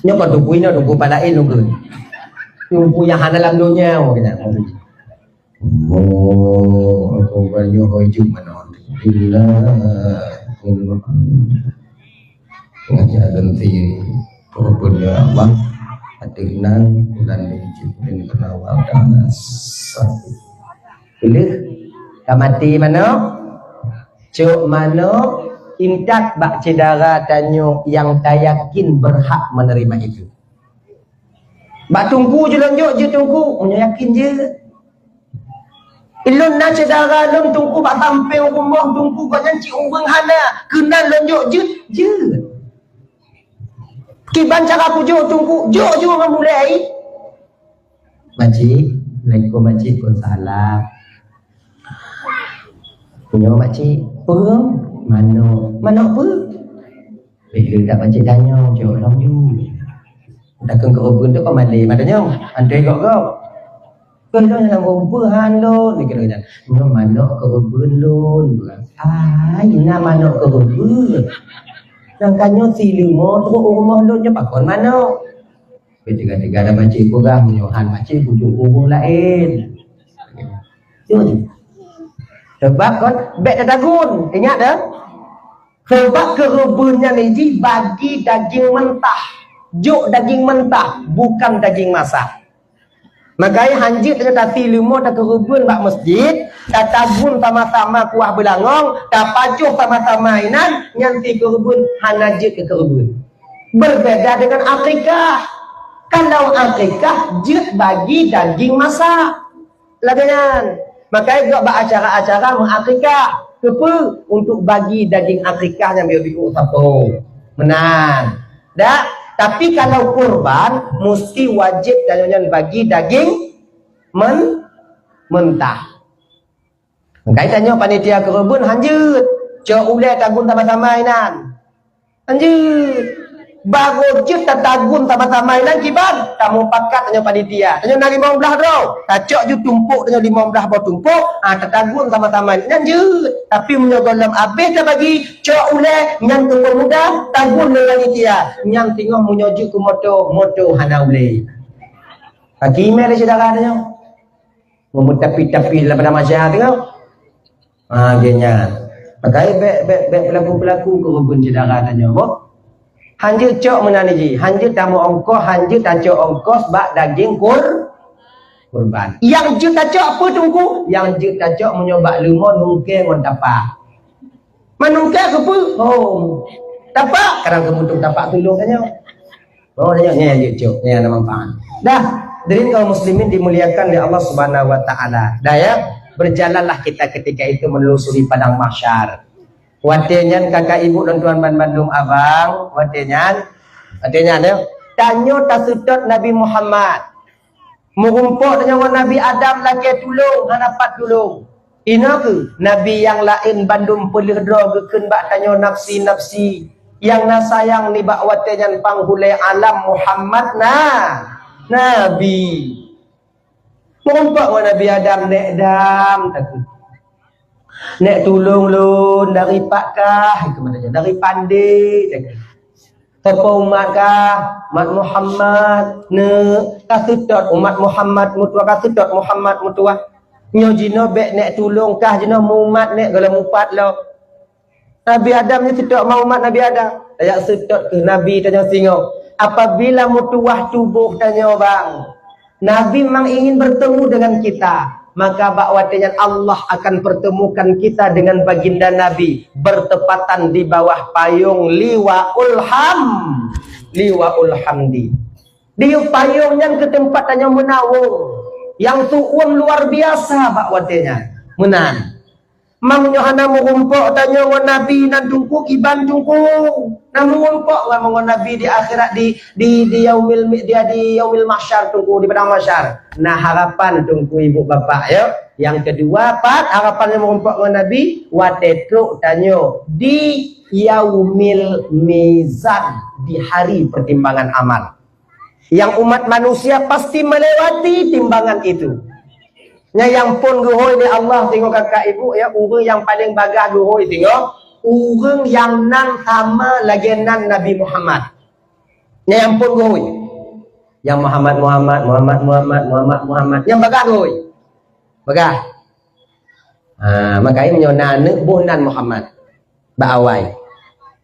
Nyo ko tunggu ini tunggu palain tunggu. Tunggu yang ada dalam dunia kena. Allahu Akbar nyo hujung manok. Ngajaran si Rabbul Allah hatinan bulan Jibril kenawal dan sakit pilih kamati mana cuk mana intak bak cedara tanyo yang tak yakin berhak menerima itu bak tunggu je lonjok je tunggu yakin je ilun na cedara lum tungku bak tampil rumah tungku bak nyanci urang hana kenal lonjok je kiban cara pujuk tungku jok je orang mulai makcik Assalamualaikum makcik pun salah punya makcik apa mana apa bila tak makcik tanya jok orang you takkan kerubun tu kau malih madanya andai kau kalau nak berbuhan lo, ni kira kan, mana kerubun lo, ina mana kerubun, nangkanya si limo tu rumah lo je pakon mana, tiga-tiga ada macam kurang, nyohan macam bujuk urung lain, sebab kan bet dagun, ingat dah, sebab kerubunnya ni bagi daging mentah, juk daging mentah, bukan daging masak. Makanya hanjit dengan tati limo tak kerubun bak masjid, tak tabun sama-sama kuah belangong, tak pajuh sama-sama inan, nyanti kerubun, hanajit ke kerubun. Berbeda dengan akikah. Kalau akikah, jut bagi daging masak. Lagian. Makanya juga bak acara-acara mengakikah. Kepa untuk bagi daging akikah yang biar-biar sapo. Menang. Dah. Tapi kalau kurban mesti wajib jangan bagi daging mentah. Makanya tanya panitia kerubun hanjut. Cok ulai tagun sama-sama inan. Hanjut. Baru jut tagun sama-sama inan kiban. Kamu pakat tanya panitia. Tanya nak 15 dah. Tacok ju tumpuk tanya 15 bawa tumpuk. Tagun sama-sama inan hanjut. Tapi menyogolam habis dah bagi cok ulai yang tunggu muda tagun dengan panitia. Yang tengok menyojuk ke moto hana ulai. Bagi email dia saudara tanya. Memutapi-tapi daripada masyarakat tengok. Genya. Pakai beg pelaku-pelaku kerubun saudara tanya. Hanjut cok menani ji. Hanjut tamu ongkos, hanjut tacok ongkos bak daging kurban. Yang jut tacok apa tunggu? Yang jut tacok menyobak lumon nungke ngon tapak. Manungke ke apa? Oh. Tapak kadang kemutung tapak tulung tanya. Oh tanya ni jut cok. Ni ada manfaat. Dah, dari kaum muslimin dimuliakan oleh Allah Subhanahu wa taala. Dah ya, berjalanlah kita ketika itu menelusuri padang mahsyar. Watenyan kakak ibu dan tuan Bandung abang, watenyan ya. Tanyo tasudut Nabi Muhammad. Murumpuk dengan Nabi Adam lagi tulung, hanapat tulung. Ina ke Nabi yang lain Bandung pelih dro geken bak tanyo nafsi. Yang na sayang ni bak watenyan panghulai alam Muhammad Nabi. Murumpuk dengan Nabi Adam nek dam takut. Nek tulung lun dari pakkah ke mana dari pandai Tapa umat kah? Umat Muhammad ne kasudot umat Muhammad mutua kasudot Muhammad mutua. Nyo jino bek nek tulung kah jino umat nek gala mupat lo. Nabi Adam ni sedot mau umat Nabi Adam. Ayak sedot ke Nabi tanya singo. Apabila mutuah tubuh tanya bang. Nabi memang ingin bertemu dengan kita. Maka bakwatnya Allah akan pertemukan kita dengan baginda Nabi bertepatan di bawah payung liwaul hamdi. Di payungnya ke tempat tanya menawung yang suun luar biasa bakwatnya menan. Mang Yohana mengumpuk tanya ngon Nabi nan tungku iban tungku. Namun ngumpuk ngon Nabi di akhirat di yaumil mahsyar tungku di padang mahsyar. Nah harapan tungku ibu bapak ya. Yang kedua harapan yang mengumpuk ngon Nabi watetruk tanya di yaumil mizan di hari pertimbangan amal. Yang umat manusia pasti melewati timbangan itu. Nya yang pun guhoi ni Allah tengok kakak ibu ya orang yang paling bagah guhoi tengok orang yang nan sama lagi nan Nabi Muhammad. Nya yang pun guhoi. Yang Muhammad yang bagah guhoi. Bagah. Makanya menyona ne bunan Muhammad. Baawai.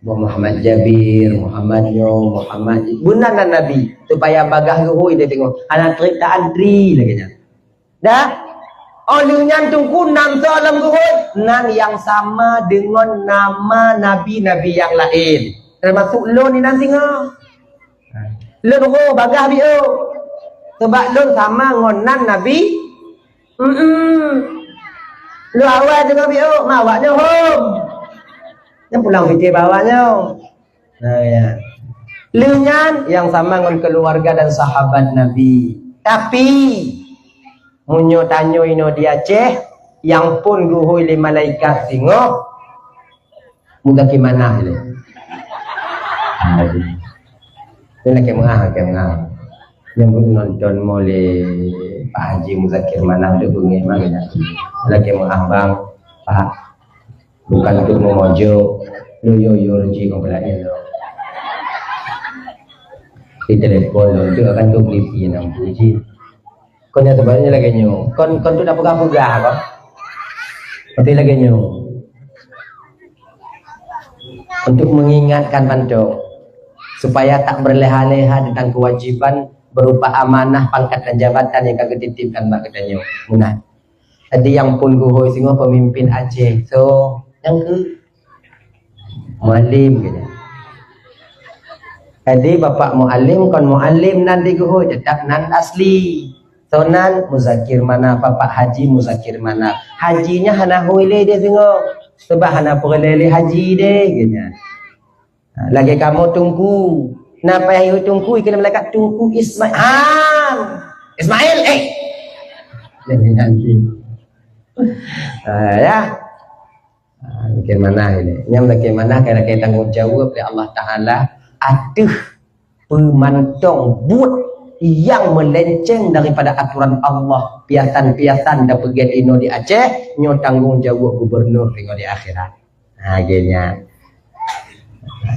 Muhammad Jabir, Muhammad Nyo, Muhammad bunan Nabi supaya bagah guhoi dia tengok. Anak cerita Andri lagi nya. Dah olehnya tungku nan salam guhoi nan yang sama dengan nama nabi-nabi yang lain termasuk lo ni nan singa lo ho bagah bio sebab lo sama ngon nan nabi lo awal dengan bio mawaknya hom yang pulang fikir bawahnya nah ya lo nyan yang sama ngon keluarga dan sahabat nabi tapi munyo tanyo ino di Aceh yang pun guhui li malaikat singo muda kimana ile ini ke mengah yang nonton mole Pak Haji Muzakir Manang de bungi maganya lagi mengah bang Pak bukan tu mojo yo reji kompelane lo di telepon lo itu akan tu klipi nang puji kon nya tebalnya lagi nyu kon tu dah pegah-pegah kok nanti lagi nyu untuk mengingatkan panco supaya tak berleha-leha tentang kewajiban berupa amanah pangkat dan jabatan yang kagak dititipkan mbak katanya munah tadi yang pun guhoi singo pemimpin Aceh so yang ke muallim gitu tadi bapak muallim kon muallim nanti guhoi tetap nan asli sonan muzakir mana Pak Haji muzakir mana hajinya hana huile dia tengok sebab hana perlele haji deh gitu lagi kamu tunggu napa yang tunggu ikan malaikat tunggu Ismail jadi nanti ya bagaimana ini yang bagaimana kira tanggung jawab oleh Allah Ta'ala aduh pemantong buat yang melenceng daripada aturan Allah piasan-piasan dan pegiat ino di Aceh nyo tanggung jawab gubernur di akhirat nah akhirnya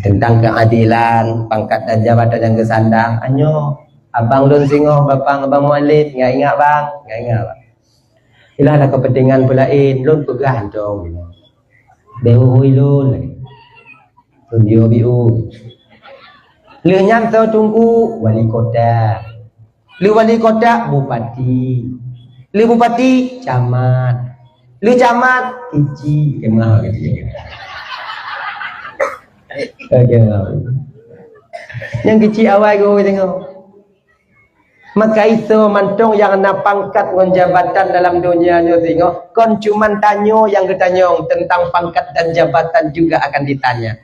tentang keadilan pangkat dan jabatan yang kesandang anyo abang lun singo bapang abang muallim nggak ingat bang ilah ada kepentingan pulain lun pegah dong behui lun tundio biu Lenyam tahu tunggu wali kota, lu wali kota bupati, lu bupati camat, lu camat kici, kenal gitu. Yang kici awal gue tengok. Maka itu mantong yang nak pangkat ngon jabatan dalam dunia nyo tengok. Kon cuman tanyo yang ketanyong tentang pangkat dan jabatan juga akan ditanya.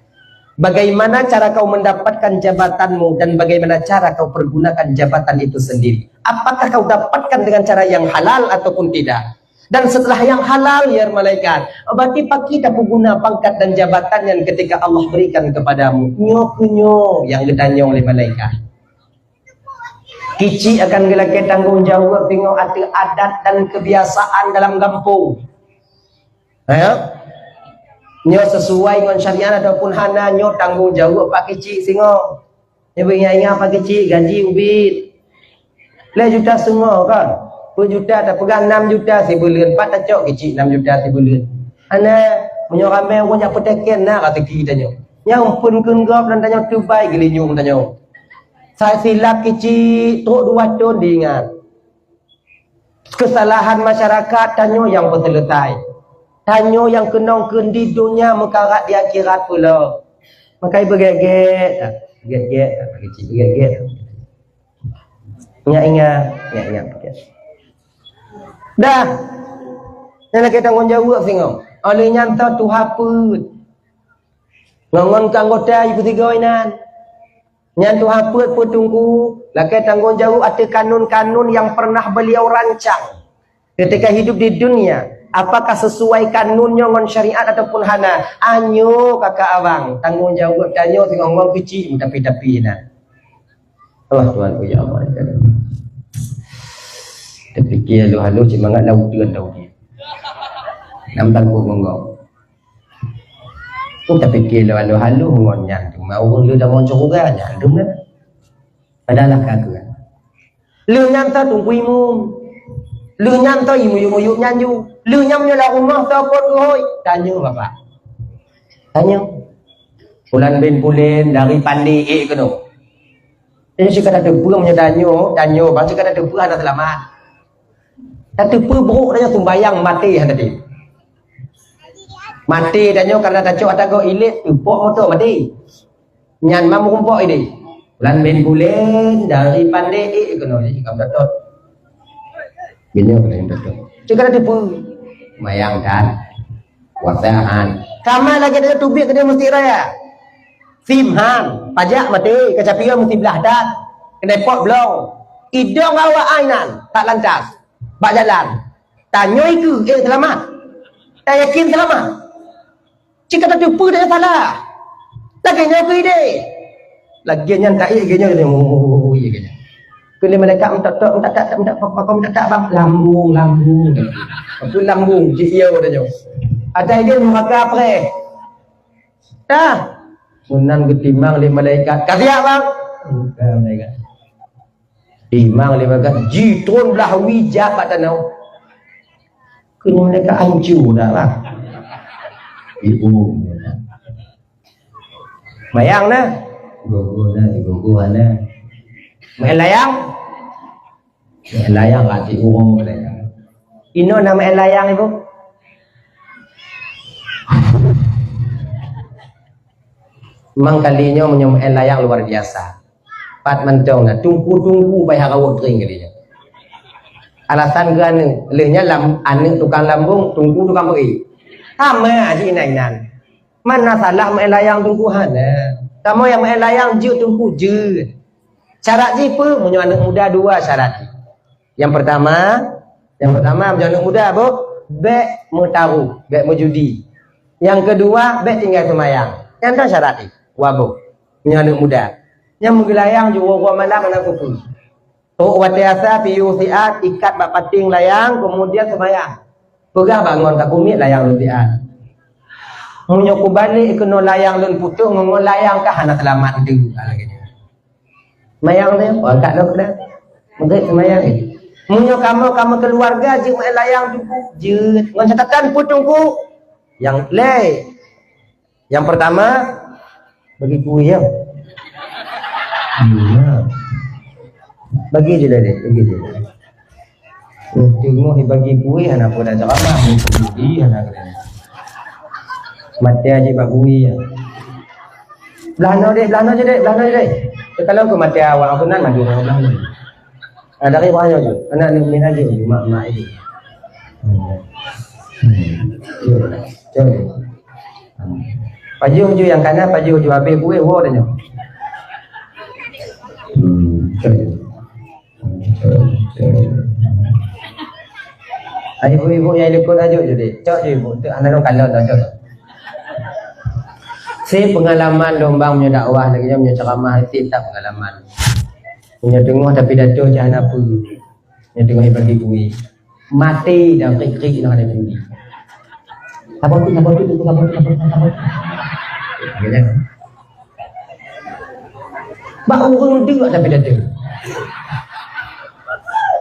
Bagaimana cara kau mendapatkan jabatanmu dan bagaimana cara kau pergunakan jabatan itu sendiri? Apakah kau dapatkan dengan cara yang halal ataupun tidak? Dan setelah yang halal ya malaikat, berarti kita guna pangkat dan jabatan yang ketika Allah berikan kepadamu. Nyo yang ditanya oleh malaikat. Kici akan gelakai tanggung jawab tengok ada adat dan kebiasaan dalam kampung. Ayo. Nyo sesuai dengan syariat ataupun hana nyo tanggung jawab pak kici singo Dia ingat apa kecil gaji ubit. 5 juta semua kan. 10 juta tak pegang 6 juta sebulan. 4 tak cok kecil 6 juta sebulan. Ana punya ramai orang yang peteken nak kata kita tanya. Yang pun kenggap dan tanya tu baik gelinyung tanya. Saya silap kecil teruk 2 tahun diingat. Kesalahan masyarakat tanya yang berselesai. Tanya yang kenong kendi dunia mekarat di akhirat pula. Makai berget-get. Get-get kecil get-get. Ingat. Dah. Yang kita tanggungjawab singong. Oleh nyanta tu haput. Ngongon anggota ibu tiga inan. Nyantu haput pun tunggu. Laki tanggungjawab ada kanun-kanun yang pernah beliau rancang. Ketika hidup di dunia. Apakah sesuai kanunnya dengan syariat ataupun hana? Anyo kakak abang. Tanggungjawab tanya singong ngomong kecil. Tapi nak. Allah Tuhan ya Allah. Terfikir halu cik mangat lau tuan tau dia. Nam tangguh ngong. Kita fikir halu ngon yang tu mau orang lu dah mau juga nya dum na. Padahal kagak. Lu nyanta tunggu imum. Lu nyanta imu nyanyu. Lu nyamnya lah rumah tau pun hoi. Tanya bapak. Tanya. Bulan ben bulan dari pandi ke no. Ini si kata debu punya danyo, baca kata debu ada selamat. Kata debu buruk dia sembayang mati tadi. Mati danyo karena tajuk ada go ilit tupok motor mati. Nyan mam rumpok ini. Bulan ben bulan dari pandai kena jadi kamu datot. Bini kena datot. Si kata debu bayangkan kuasaan. Kamu lagi ada tubik ke dia mesti raya. Simhan, pajak mati, kecapian mesti belah dat, kena pot belong. Idong awak ainan, tak lantas. Bak jalan. Tanya itu, selamat. Tak yakin selamat. Jika tak tipu dia salah. Laginya ke ide. Laginya tak laginya dia. Oh, iya kena. Kena mereka tak bang lambung. Apa lambung, dia dia. Ada ide maka apa? Dah. Sunan ketimang oleh malaikat. Kasih abang. Malaikat. Timang oleh malaikat. Jitron belah wijak pak tanau. Kena malaikat hancur dah bang. Ibu. Mayang na. Gugu na. Main layang. Main layang hati urung layang. Ino nama main layang ibu. Memang kalinya menyembah layang luar biasa. Pat mentong na tunggu bayar rawat kering kalinya. Alasan kan lehnya ane tukang lambung tunggu tukang beri. Sama aja inan. Mana salah main layang tungguhan. Kamu yang main layang je tunggu je. Syarat je apa? Punya anak muda 2 syarat. Yang pertama punya anak muda apa? Bek mutaru, bek mujudi. Yang kedua bek tinggal semayang. Yang tu syarat ni. Wabo, punya anak muda. Yang menggelayang juga gua malam anak kupu. Tok watiasa piusiat ikat bak pating layang kemudian semayang. Pegah bangun tak bumi layang lusiat. Munyo ku balik kena layang lun putuk ngomong layang kah anak selamat tu lagi. Mayang ni, angkat dah kena. Mungkin semayang ni. Munyo kamu keluarga je main layang tu je. Ngan catatan putungku yang le. Yang pertama bagi kuih ya. Bagi je dah deh, bagi je. Tengok bagi kuih anak pun dah ceramah, bagi anak kena. Mati aja bagi kuih ya. Belano je deh. Kalau ke mati awak aku nan maju orang belano. Ada ke banyak je. Anak ni aja mak ini. Coba. Paju yang kanan, paju habis kuih wo dah nyo. Ibu-ibu yang ikut aja je deh. Cok je ibu, tu anak orang kalau dah cok. Si pengalaman lombang punya dakwah lagi punya ceramah si tak pengalaman. Punya tengok tapi dato jangan apa. Punya tengok bagi kuih. Mati dah krik-krik nak ada tinggi. Sabar tu. Bak urang dengar tapi dah dengar.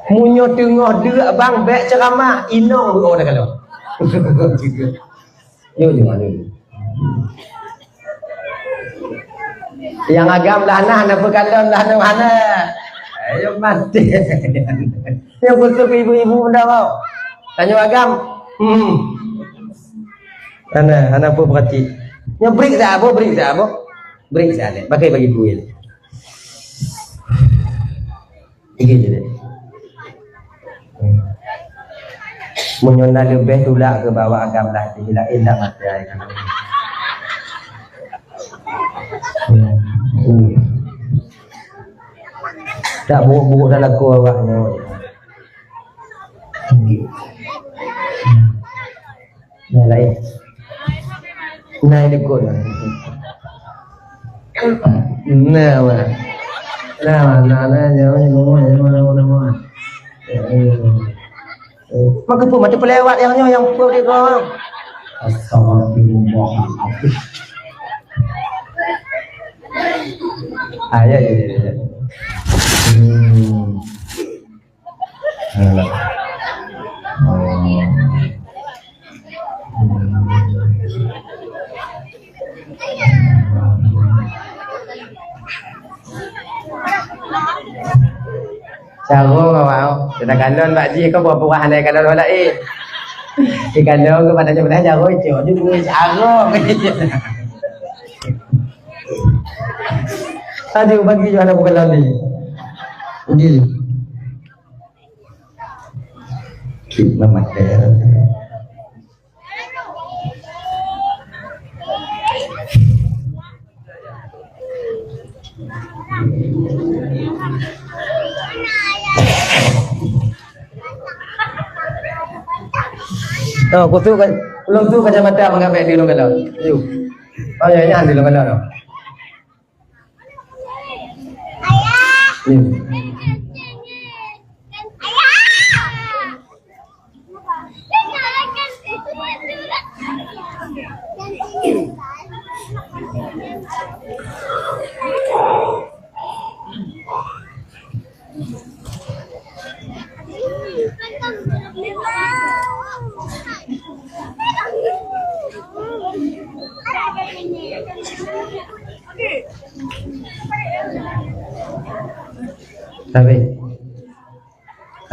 Munyo tengah dia bang bek ceramah inong orang dah kalau. Yo jangan dulu. Yang agam lah nah berkalon lah mana. Ayo mati. Yang betul ibu-ibu benda mau. Tanya agam. Ana apa berarti? Yang break dah apa? Break dah ni. Bagi kuil. Iki je. Menyona lebih tulak ke bawah agam lah tidak enak mati kan. Tak buruk-buruk dalam laku awaknya. Yang lain. Naik dekut. Maka pun macam pelewat yang pergi kau. Astagfirullahaladzim. Ya. Cara kau kita kalon Pak Ji kau buat buah handai kalon wala ikan dong kepada jemaah jauh itu juga cara tadi bagi juga anak bukan lali ini kita makan kutu kan belum tu kacamata mengambil di long kalau yuk ya ini di long kalau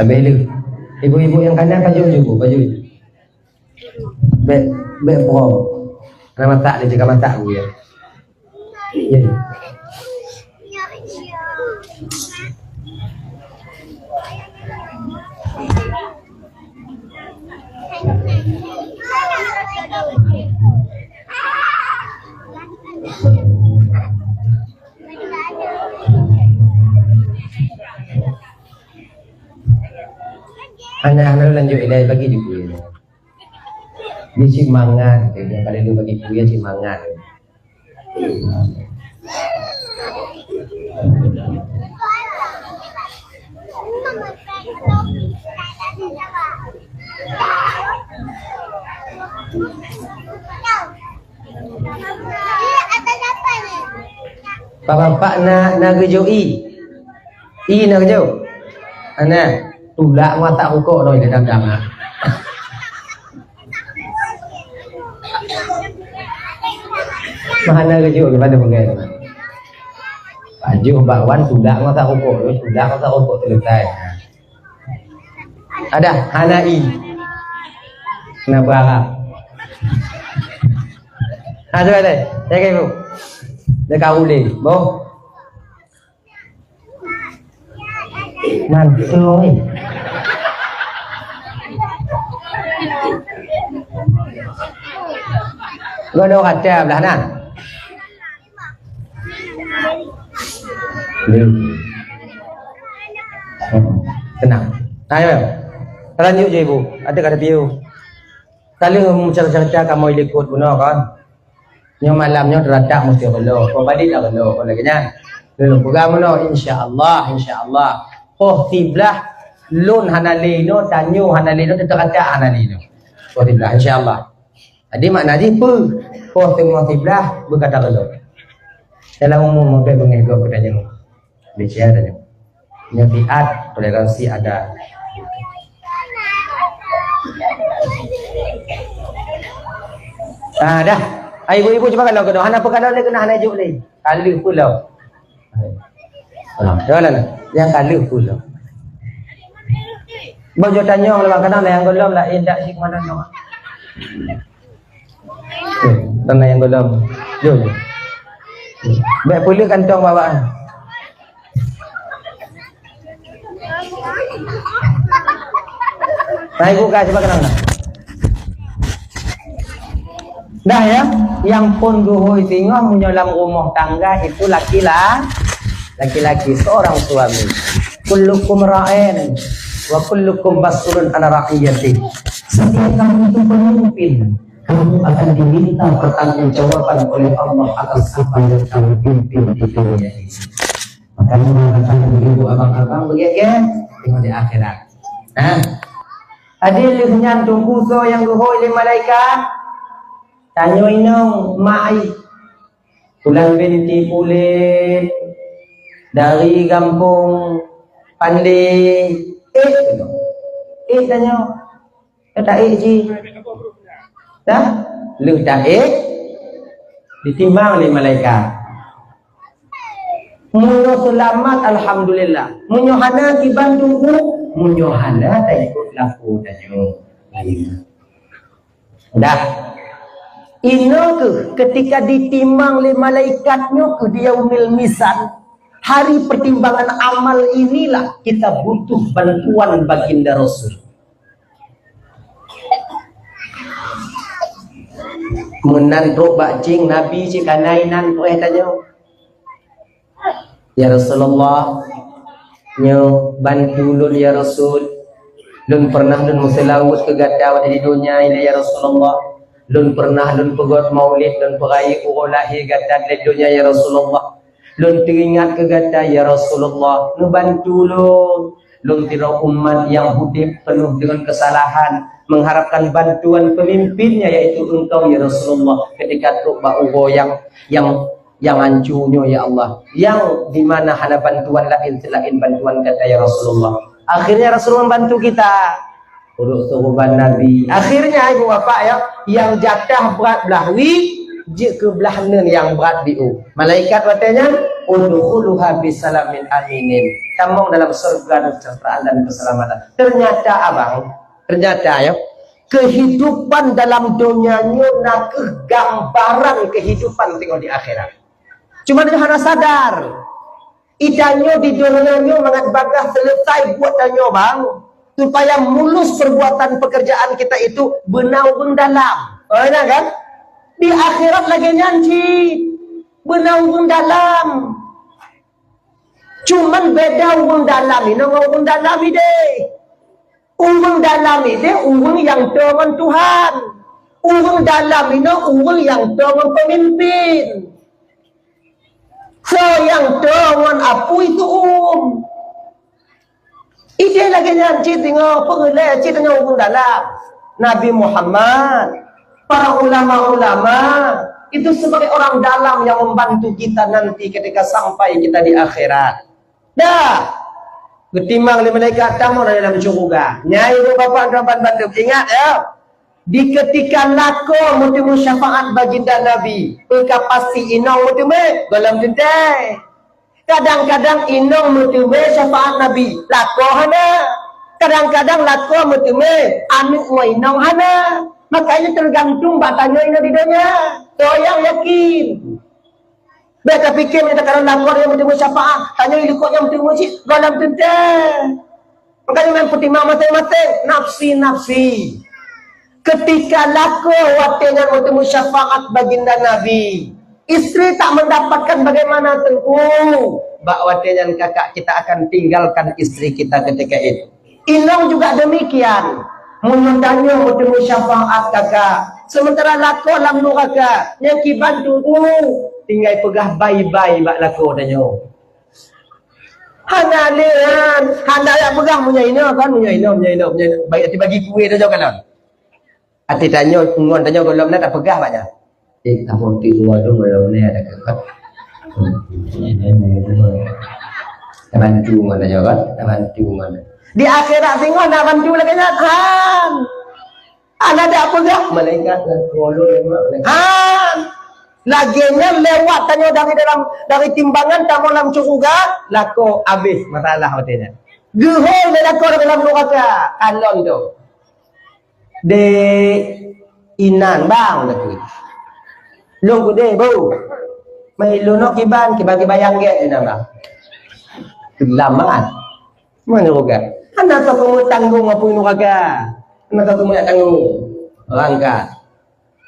Habis lu ibu-ibu yang kanan baju bek pro nama tak dia jaga mata aku ya anak-anak lanjut ilai bagi juga dia simangan yang kali itu bagi kuya simangan Bapak nak kerja i nak kerja anak tulak mata ukok doi dalam jamaah. Mana kerja kepada pengen. Baju bakwan tulak mata ukok selesai. Ada hanai. Kenapa Arab? Ada. Jaga ibu. Jaga uli. Boh. Mantul ni. Gua ada kaca belah nah. Tenang. Ayo. Lanjut je ibu. Ada kata piu. Kalau cerita kamu ikut guna kan. Yang malamnya teradak mesti kalau. Kau balik lah kalau. Kalau kenyang. Lalu program mana? Insya-Allah. Oh tiblah lun hanalino tanyo hanalino terkata hanalino. Oh tiblah insya-Allah. Jadi makna dia apa? Oh tengok tiblah berkata kalau. Dalam umum mungkin mengikut katanya. Malaysia ada nyafiat toleransi ada. Dah. Ibu-ibu cuba kalau kena hana perkara dia kena hana juk ni. Kalu pula. Jalan. Yang kalu pula. Bojo tanya orang kadang yang golom lah indak sik mana no. Tanah yang golom. Jom. Baik pula kantong bawaan. Naik buka coba kenang dah. Dah ya, yang pun guhoi tengok menyolam rumah tangga itu laki-laki seorang suami. Kullukum ra'in wa kullukum mas'ulun an ra'iyati. Setiap kamu itu pemimpin, kamu akan diminta pertanggungjawaban oleh Allah atas apa yang kamu pimpin di dunia ini. Makanya ibu abang-abang begitu tengok di akhirat. Adil nyantung kuso yang guhoi oleh malaikat. Tanya inong mai pulang binti pulit dari kampung Pandai tanya tak ji dah lu tak ditimbang oleh malaikat munyo selamat alhamdulillah munyo hana dibantu munyo hana tak ikut laku tanya dah. Ino ke ketika ditimbang oleh malaikatnya ke dia umil misan hari pertimbangan amal inilah kita butuh bantuan baginda Rasul. Menantu bakcing Nabi cikanainan tu tanya ya Rasulullah nyo bantu lun ya Rasul lun pernah lun muselaut ke gadaw di dunia ini ya Rasulullah. Lun pernah lun pegot maulid lun perai urulahi gata di dunia ya Rasulullah. Lun teringat ke gata ya Rasulullah. Nu bantu lun tira umat yang hidup penuh dengan kesalahan mengharapkan bantuan pemimpinnya yaitu engkau ya Rasulullah ketika truk bau yang hancurnya ya Allah yang di mana hana bantuan lain selain bantuan kata ya Rasulullah. Akhirnya Rasulullah membantu kita. Urut suruban Nabi. Akhirnya ibu bapak ya, yang jatah berat belah wi, je ke belah nen yang berat diu. Malaikat katanya, udkhuluha bisalamin aminin. Kamu dalam surga kesejahteraan dan keselamatan. Ternyata ya, kehidupan dalam dunianya nak gambaran kehidupan tengok di akhirat. Cuma dia harus sadar. Idanyo di dunianya mangat bagah selesai buat danyo bang. Supaya mulus perbuatan pekerjaan kita itu benau dalam. Enak kan? Di akhirat lagi nyanyi benau dalam. Cuman beda uang dalam ini, uang dalam ini. Uang dalam ini uang yang dengan Tuhan. Uang dalam ini uang yang dengan pemimpin. So yang dengan apa itu Ide lagi nyanyi tengok pengelai cik tengok hukum dalam Nabi Muhammad, para ulama-ulama itu sebagai orang dalam yang membantu kita nanti ketika sampai kita di akhirat. Dah, ketimbang di malaikat tamu dalam syurga. Nyai ibu bapak dan bantu ingat ya. Di ketika lako mutimu syafaat baginda Nabi, engkau pasti inau mutimu dalam tentai. Kadang-kadang inong mutume syafaat Nabi lako hana. Kadang-kadang lako mutume anu inong hana. Makanya tergantung batanya ini di dunia. So yang yakin. Mereka fikir kita kadang lako yang mutume syafaat. Tanya ilikot yang mutume sih dalam tentai. Makanya main pertimbang masing-masing. Nafsi-nafsi. Ketika lako watenya mutume syafaat baginda Nabi. Istri tak mendapatkan bagaimana tentu bakwatnya kakak kita akan tinggalkan istri kita ketika itu. Inong juga demikian. Menyundanya bertemu syafaat kakak. Sementara lako lamnu kakak yang kibantu tinggal pegah bye-bye bak lako tanya. Hana lian, hana yang pegang punya ini kan punya ini. Baik hati bagi kue tu kan. Hati tanya, ngon tanya kalau nak tak pegah banyak. Kamu ti semua tu malam ni ada ke? bantu mana kan? Bantu mana? Di akhirat tengok nak bantu lagi nak. Ada apa gak? Malaikat golol memang. Laginya lewat tanya dari timbangan kamu dalam surga, lako habis masalah hotelnya. Gehol lako dalam neraka, kalon tu. De inan bang lagi. Lu gede bau. Mai lu nak kiban kibayang ge inan bang. Lamaan. Mana neraka? Anak tu kamu tanggung apa neraka? Anak tu kamu nak tanggung. Rangka.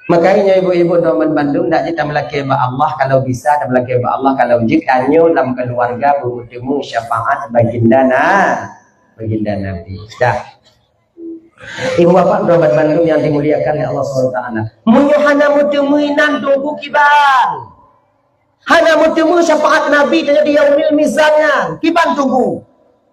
Makanya ibu-ibu teman Bandung tak kita melaki ba Allah kalau bisa, tak melaki ba Allah kalau jikanya dalam keluarga bertemu syafaat baginda Nabi. Dah. Ibu bapak teman Bandung yang dimuliakan oleh Allah SWT. Munyo hana mutemuinan tunggu kiban. Hana mutemu syafaat Nabi tanya di yaumil mizannya. Kiban tunggu.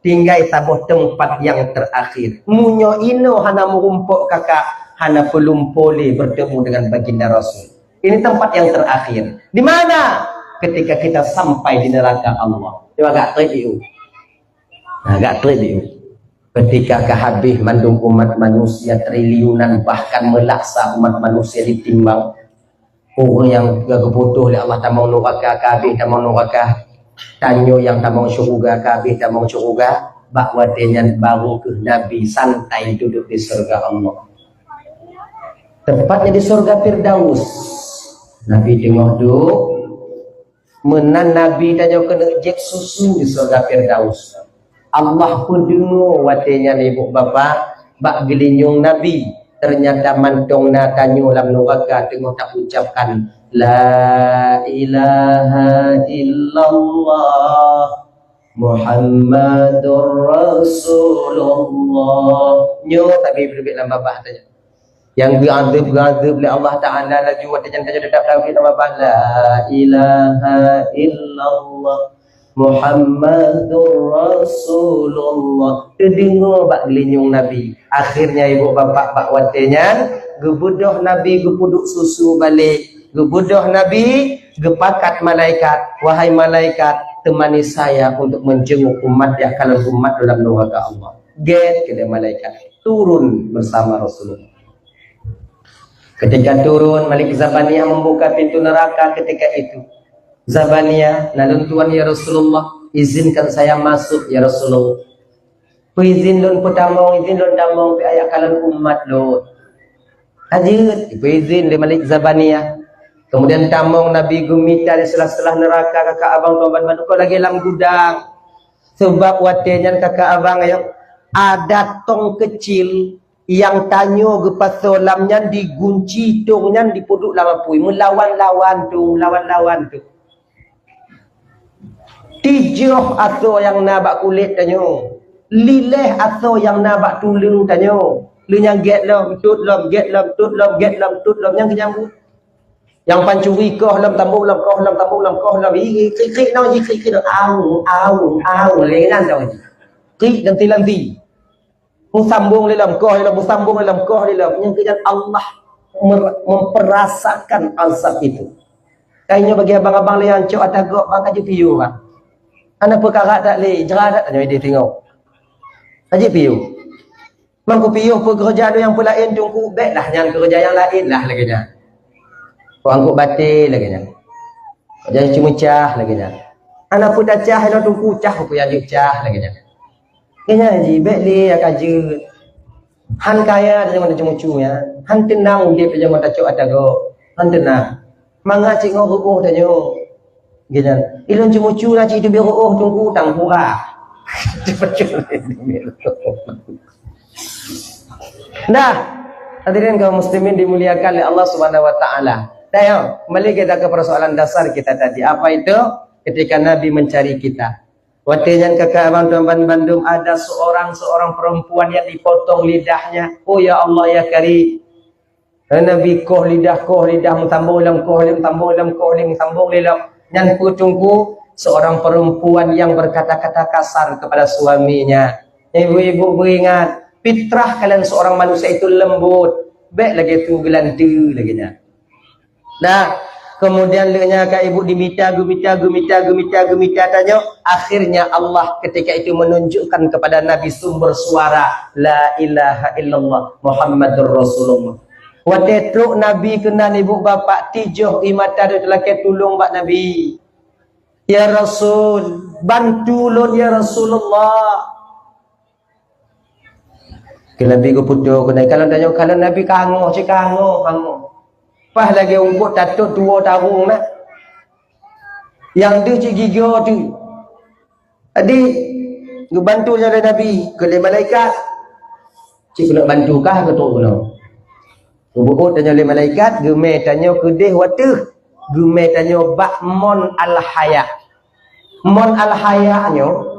Tinggal tabuh tempat yang terakhir. Munyo ino hana merumpuk kakak. Hana belum boleh bertemu dengan baginda Rasul. Ini tempat yang terakhir. Di mana? Ketika kita sampai di neraka Allah. Dia agak terdiu. Agak terdiu. Ketika kehabis mandung umat manusia triliunan bahkan melaksa umat manusia ditimbang. Orang yang kebutuh oleh Allah tamang neraka kehabis tamang neraka. Tanyo yang tamang syurga kehabis tamang syurga. Bakwatenya baru ke Nabi santai duduk di surga Allah. Tempatnya di surga Firdaus. Nabi tengok duduk. Menan Nabi tanya kena jek susu di surga Firdaus. Allah pun dengar watenya ibu bapa bak gelinyung Nabi. Ternyata mantong na tanyo lam neraka tengok tak ucapkan la ilaha illallah Muhammadur Rasulullah. Nyo tak lebih lam bapa tanya. Yang diazab oleh Allah Ta'ala lagi watanya tanya tetap tauhid nama la ilaha illallah Muhammadur Rasulullah. Terdengar bak gelinyung Nabi. Akhirnya ibu bapak bak watanya gebudoh Nabi gepuduk susu balik. Gebudoh Nabi gepakat malaikat. Wahai malaikat, temani saya untuk menjenguk umat ya kalau umat dalam neraka Allah. Get ke malaikat turun bersama Rasulullah. Ketika turun, Malik Zabaniyah membuka pintu neraka ketika itu. Zabaniyah, nalun tuan ya Rasulullah, izinkan saya masuk ya Rasulullah. Izin lun putamong, izin lun damong, pi ayak kalan umat lo. Hajit, izin le Malik Zabaniyah. Kemudian tamong Nabi gumita di selah-selah neraka kakak abang tuan bantu kau lagi dalam gudang. Sebab watenya kakak abang yang ada tong kecil yang tanyo gepasolamnya digunci tungnya dipuduk lamapui melawan-lawan tu tijoh aso yang nabak kulit tanyo lileh aso yang nabak tulung tanyo lu yang get lom tut lom get lom tut lom get lom tut lom yang kenyang yang pancuri koh lom tambung lom koh lom tambung lom koh lom krik no krik au lengan tau krik dan tilanti musambung dalam koh dalam musambung dalam koh dalam yang kemudian Allah memperasakan azab itu. Kayaknya bagi abang-abang yang cok atagok bang kaji piu bang. Ana perkara tak le jerah tak dia tengok. Kaji piu. Mangku piu pekerja yang pulain tungku baiklah yang kerja yang lain lah lagi nya. Kau angkut batil lagi nya. Jadi cuma cah lagi nya. Ana pun dah cah nak tungku cah aku yang cah lagi nya. Kena ji bekli akaje han kaya ada mana cemu ya han tenang dia aja mata cok atago han tenang manga cik ngoruh tanyo gidan ilon cemu na cik itu biar tunggu tang pura nah hadirin kaum muslimin dimuliakan oleh Allah Subhanahu wa taala. Dah kembali kita ke persoalan dasar kita tadi. Apa itu? Ketika Nabi mencari kita. Watenya kakak abang tuan Bandung ada seorang perempuan yang dipotong lidahnya. Oh ya Allah ya Karim. Nabi koh lidah mentambung dalam koh mentambung dalam yang kutunggu seorang perempuan yang berkata-kata kasar kepada suaminya. Ibu-ibu beringat, fitrah kalian seorang manusia itu lembut. Baik lagi tu gelantu lagi nya. Nah, Kemudian leknya kak ibu dimita tanya. Akhirnya Allah ketika itu menunjukkan kepada Nabi sumber suara la ilaha illallah Muhammadur Rasulullah. Waktu truk Nabi kenal ibu bapa tijuh imata telah tolong bak Nabi. Ya Rasul, bantu lon ya Rasulullah. Nabi ku putu ku kalau tanya kalau Nabi kango cik kango. Pas lagi umput tatuk 2 tahun lah. Yang tu cik giga tu. Adik, bantu je oleh Nabi. Oleh malaikat. Cik nak bantu kah ke tu kena? Ubud tanya oleh malaikat. Gemai tanya kedih watu. Gemai tanya bak mon al-haya. Mon al-haya'nya.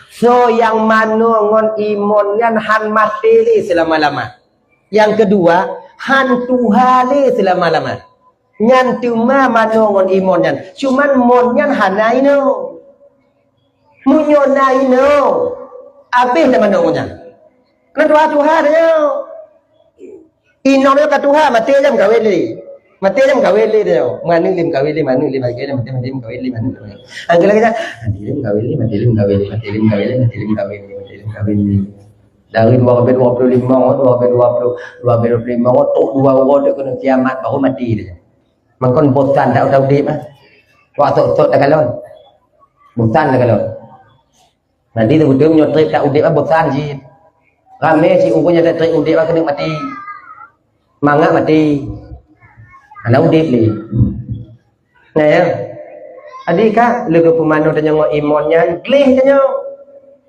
So yang mana ngon imun yang han mati li selama-lama. Yang kedua, han tuhale selama-lama. Nyan tuma mano ngon imon nyan. Cuman mon nyan hanai no. Munyonai no. Habis dah mano nyan. Kan Tuhan dia. Inong dia kat Tuhan mati jam kawin li. Mati jam kawin li dia. Manu lim kawin li manu lim bagi dia mati kawin li manu. Angkel lagi dah. Mati lim kawin li mati lim kawin li mati lim kawin li mati lim kawin li mati lim kawin li. Dari 225 tok 2 orang dia kena kiamat baru mati dia. Mangkon bosan tak tahu dia mah. Waktu tok dah kalon. Bosan dah kalon. Nanti tu betul nyotrip tak udip ah bosan je. Rame si upunya tak trip udip ah kena mati. Mangga mati. Ana udip ni. Nah ya. Adik kak lega pemanu tanya ngok imonnya glih tanya.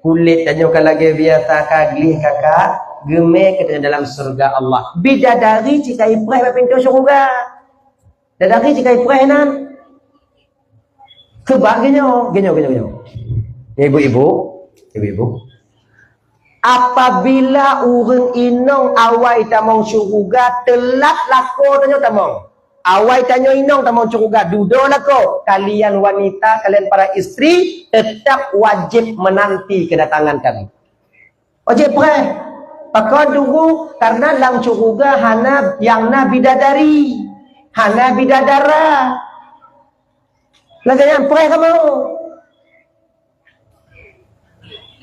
Kulit tanya lagi biasa kaglih kakak gemeh kita dalam surga Allah. Bidadari jika ipreh pintu surga. Bidadari jika ipreh nan. Sebab genyo. Ibu-ibu. Apabila urang inong awai tamong surga telat lako tanya tamong. Awai tanya inong tamong surga duduk lako. Kalian wanita, kalian para istri tetap wajib menanti kedatangan kami. Wajib pakai dulu karena dalam surga hana yang bidadari, hana bidadara. Lagi yang kamu.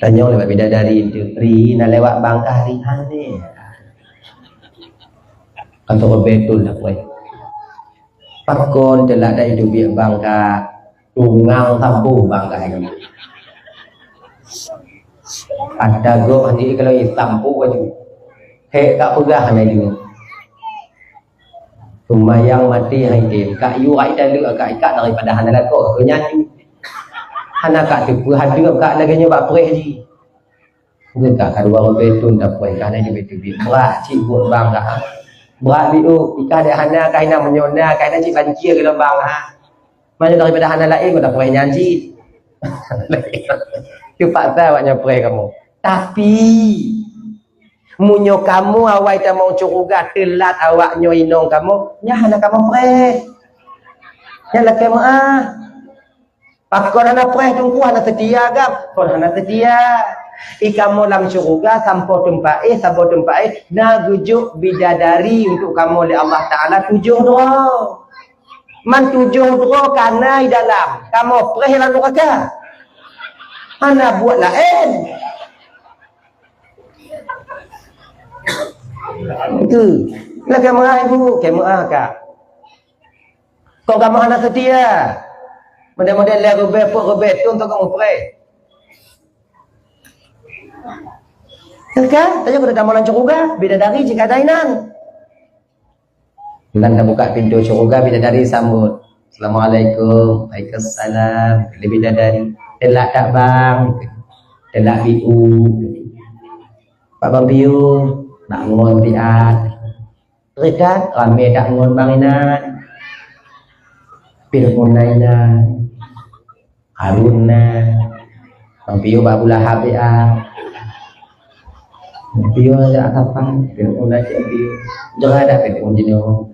Tanya lewat bidadari itu, ri nak lewat bangkah ri hane. Kantor betul tak boleh. Pakon telah ada hidup biar bangka tungang tampu bangka ini. Ada go nanti kalau tampu baju. Hek kak pegah hanya ini. Tumayang mati hai tim. Kak yu ai dah lu kak ikat daripada hana lako. Kenyanyi. Hana kak tu hadir kak lagi nyoba perih ji. Mungkin kak kedua orang betul tak perih karena dia betul berat cik buat bangka. Berat biu, ikan ada hana kaina menyona, kaina cik banjir ke lembang ha. Mana daripada hana lain kau dah pergi nyanyi. Tu fakta awaknya pergi kamu. Tapi munyo kamu awai tak mau curuga telat awaknya inong kamu, nya hana kamu pergi. Nya laki maah. Pakon hana pergi tunggu hana setia gap, kon hana setia. Ikamu lam syurga sampai tempat na gujuk bidadari untuk kamu oleh Allah Ta'ala 7 doa. Man 7 doa karena di dalam kamu perih lalu neraka. Ana buat lain. Itu. Lah kamu ibu, kamu kak. Kau kamu anak setia. Mudah-mudahan le rebet tu untuk kamu perih. Kan? Tanya kalau tamu lancung juga bidadari jika dainan. Dan buka pintu surga bidadari sambut. Assalamualaikum. Waalaikumsalam. Bidadari. Telak tak bang? Telak biu. Pak bang biu nak ngon biat. Rekat rame tak ngon banginan. Pirmunainan. Harunna. Bang biu babulah habiat. Bio ada kapan? Kena mulai bio. Jangan ada kena unjino.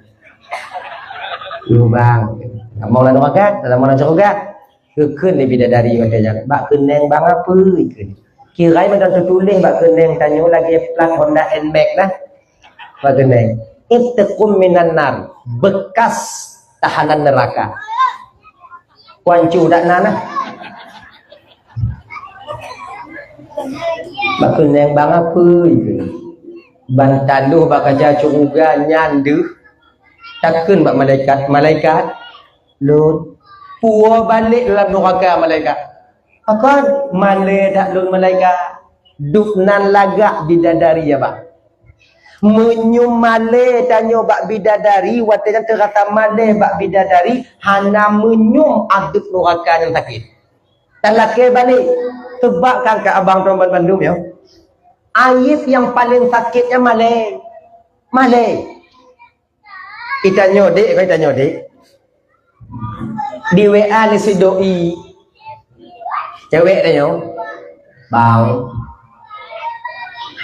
Lubang. Mau lalu makan, dalam mau lancung juga. Kekun lebih dari katanya. Bak keneng bang apa ikut? Kira macam tertulis bak keneng tanya lagi plat Honda N-Max lah. Bak keneng. Ittaqum minan nar. Bekas tahanan neraka. Wancu dak nana. Bakun yang bang apa itu? Bantaluh bakaja curuga nyandu. Takkan bak malaikat lu puas balik dalam neraka malaikat. Akan malai dak lun malaikat. Duk nan lagak bidadari ya bang. Menyum malai tanya bak bidadari watanya terkata malai bak bidadari hana menyum aduk neraka yang sakit. Talake balik tebakkan ke abang Romban Bandung ya. Air yang paling sakitnya malai. Kita nyodik, di WA ni si doi cewek dia bang,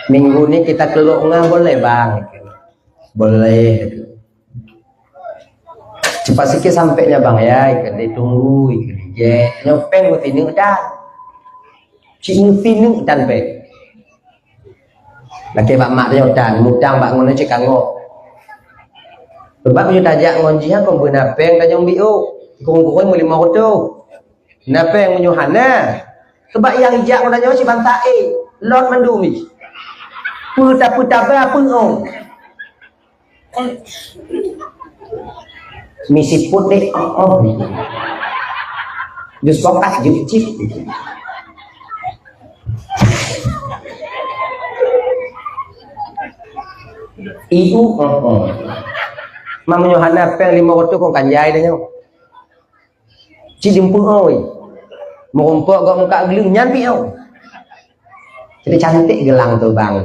minggu ni kita keluar boleh bang? Boleh. Cepat sikit sampainya bang ya, ditunggu je nyopeng mesti ni dah cik mesti ni dan pe laki bak mak dia dan mudang bak ngono cik kanggo sebab punya tajak ngonji ha kong benapeng tajong biu kong-kong 5 roto napeng munyo hana sebab yang ijak ngono nyo si bantae lot mendumi puta-puta ba pengong misi putih jus kokas jus chip iu Mam Yohana peng 5 rotu kong kanjai dah nyo. Ci dimpung oi. Merumpuk gak muka gelung nyampi au. Jadi cantik gelang tu bang.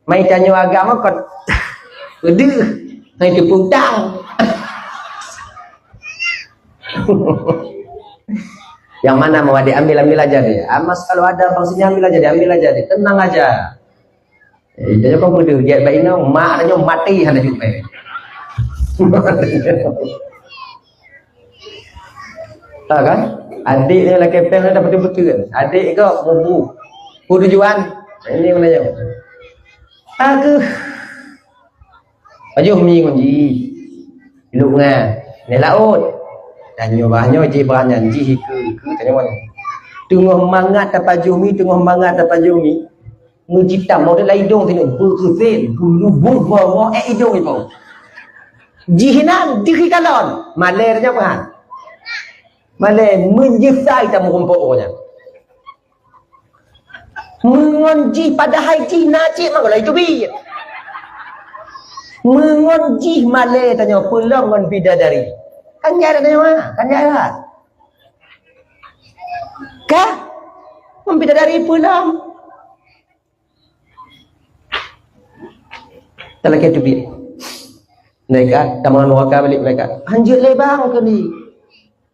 Mai tanyo agama kot. Udah, mai diputang. Yang mana mau diambil aja deh. Mas kalau ada fungsinya ambil aja deh. Tenang aja. Dia kok bodoh dia baik no mak dia mati hana juga. Tahu kan? Adik dia lagi peng dia dapat betul. Adik ke bubu. Tujuan. Ini mana je? Aku. Ajo mi kunci. Lu ngah. Ni laut. Dan nyobanyo je beranyan ji ke tanya mana. Tunggu mangat dapat jumi, Ngujita mau dia hidung tengok berkesen bulu bawa hidung itu jihinan diri kalon malernya kan maler menjesai tamu kumpulnya mengonji pada haji nacik mangala itu bi mengonji maler tanya pulang ngon bidadari kan jara tanya mana kan jara kah membidadari pulang Talak itu bi. Mereka tamulan neraka balik mereka. Anjir le bang ke ni.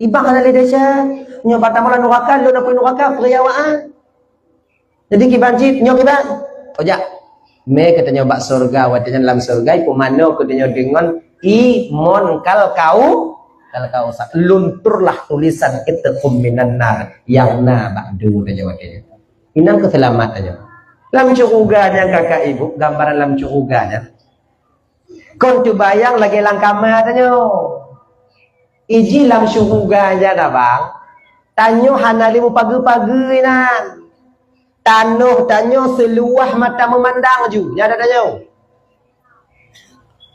Ibang ana le desa. Nyo tamulan neraka lu nak neraka periawaan. Jadi ki banjit nyo ki bang. Ojak. Me katanya bak surga watanya dalam surga iku mano katanya dengan imon kal kau lunturlah tulisan itqum minan nar yang na ba'du katanya watanya. Inang keselamatannya. Lam curuganya kakak ibu gambaran lam curuganya. Kau tu bayang lagi langkama tanyo. Iji lam syuruga aja dah bang. Tanyo hanalimu pagi-pagi nan. Tanyo seluah mata memandang ju. Ya ada tanyo.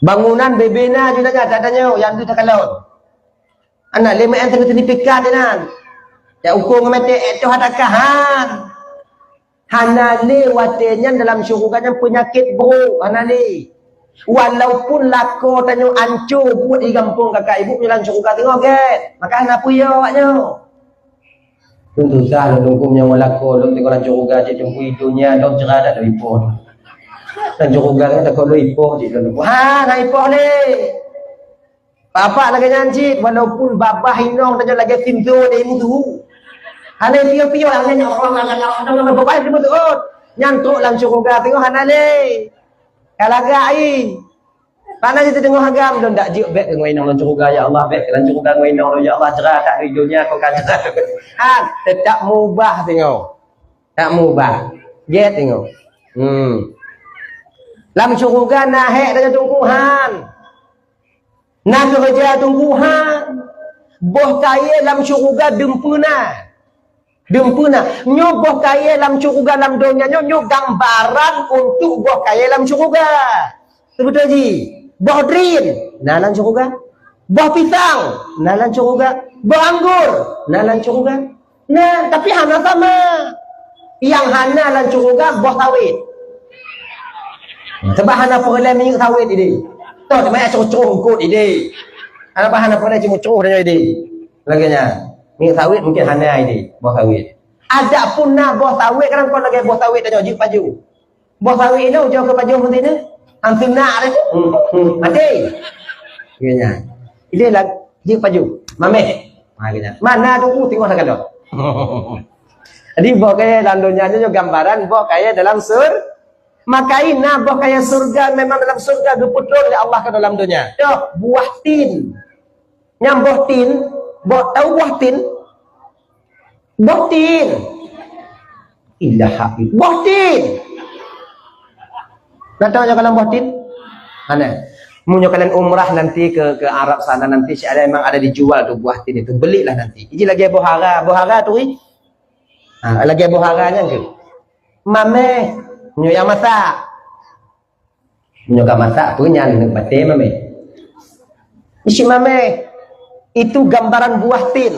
Bangunan bebena ju dah ada tanyo. Yang tu tak kalon. Anak lima yang tengah sertifikat nan. Ya ukur ngemete itu hadakahan. Hanali watenya dalam syuruganya penyakit buruk hanali. Walaupun lako tanyo ancur buat di kampung kakak ibu dalam syurga tengok ke. Maka apa ya awaknya? Tentu sahaja dongkumnya walako dong tengok dalam syurga je jumpu hidupnya dong cerah dak ipoh. Dan syurga kan tak kalau ipoh je dong. Ha, nak ipoh ni. Bapak lagi nyancit walaupun babah hinong tanyo lagi pintu di mutu. Hana piyo-piyo yang nanya orang bapak itu betul. Nyantuk dalam syurga tengok hana le. Kalagai. Mana kita tengok agam dan tak jiuk baik dengan inang dalam syurga ya Allah baik dalam syurga dengan inang ya Allah cerah tak hidupnya kau kan cerah. Ha, tetap mubah tengok. Tak mubah. Get tengok. Dalam syurga nahek dengan tungkuhan. Nak kerja tungguhan. Boh kaya dalam syurga dempuna. Dempuna. Nyo boh kaya dalam syurga dalam dunia nyo gambaran untuk boh kaya dalam syurga. Betul ji. Boh drin, nalan syurga. Boh pisang, nalan syurga. Boh anggur, nalan syurga. Nah, tapi hana sama. Yang hana lan syurga boh sawit. Sebab hana perlu minyak sawit ini. Tu tempat cucung kot ini. Hana hana perlu cucung dah ini. Laginya minyak sawit mungkin hana ini boh sawit. Ada pun nak boh sawit kan kau lagi boh sawit dah jauh baju. Boh sawit ini jauh ke baju mesti ni. Antum nak dah. Mati. Laginya. Ini lagi jauh baju. Mame. Laginya. Mana tu tengok sangat dah. Jadi boh kaya dalam dunia juga gambaran boh kaya dalam Makaina boh kaya surga memang dalam surga diputrun oleh Allah ke dalam dunia. Dah buah tin. Yang buah tin, tahu buah tin? Buah tin. Ilaha illallah. Buah tin. Nak tahu kalau buah tin? Mana? Munyo kalian umrah nanti ke Arab sana nanti ada memang ada dijual tu buah tin itu. Belilah nanti. Ini lagi bohara tu ni. Lagi boharanya ke? Mame nyo yang masak. Nyo ka masak tu nyang nek bate mame. Isi mame itu gambaran buah tin.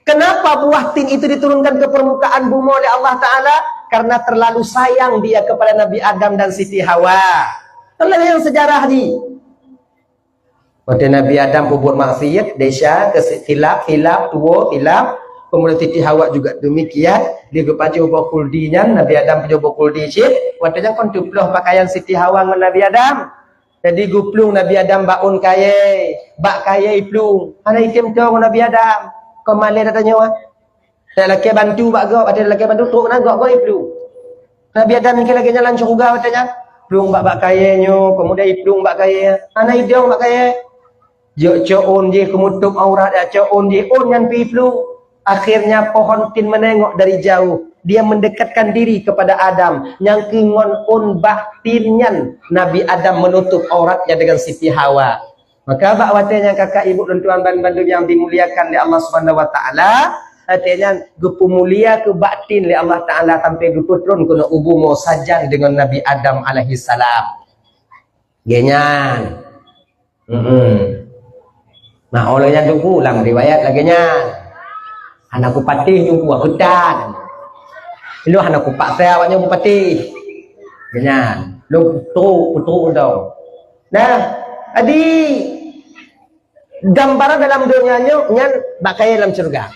Kenapa buah tin itu diturunkan ke permukaan bumi oleh Allah Ta'ala? Karena terlalu sayang dia kepada Nabi Adam dan Siti Hawa. Itulah yang sejarah ni. Waktu Nabi Adam berbuat maksiat, desya, hilap, tua, hilap. Kemudian Siti Hawa juga demikian. Dia berpacu berkuldinya, Nabi Adam punya berkuldi syit. Waktunya kon tuploh pakaian Siti Hawa dengan Nabi Adam. Jadi guplung Nabi Adam baun kaya. Bak kaya iplung. Ada item tu dengan Nabi Adam. Kau malah datanya wah. Ada lelaki bantu bak gop, ada lelaki bantu tu nak gop iplung. Nabi Adam ni lagi jalan syurga katanya. Plung bak kayanya, kemudian iplung bak kaya. Ana idong bak kaya. Jo on je kemutup aurat dia, on je on yang iplung. Akhirnya pohon tin menengok dari jauh. Dia mendekatkan diri kepada Adam. Yang kingon on bahtinyan. Nabi Adam menutup auratnya dengan Siti Hawa. Maka bakwatnya kakak ibu dan tuan bandu yang dimuliakan oleh Allah Subhanahu Wa Taala, artinya gupu mulia ke batin oleh Allah Taala sampai gupu turun kena ubumo sajan dengan Nabi Adam alaihi salam. Genyan. Nah, olehnya tunggu ulang riwayat lagi nya. Anakku patih jumpa hutan. Lu anakku paksa awaknya patih. Genyan. Lu putu dong. Nah, adi gambaran dalam dunianya nyan bakaya dalam surga.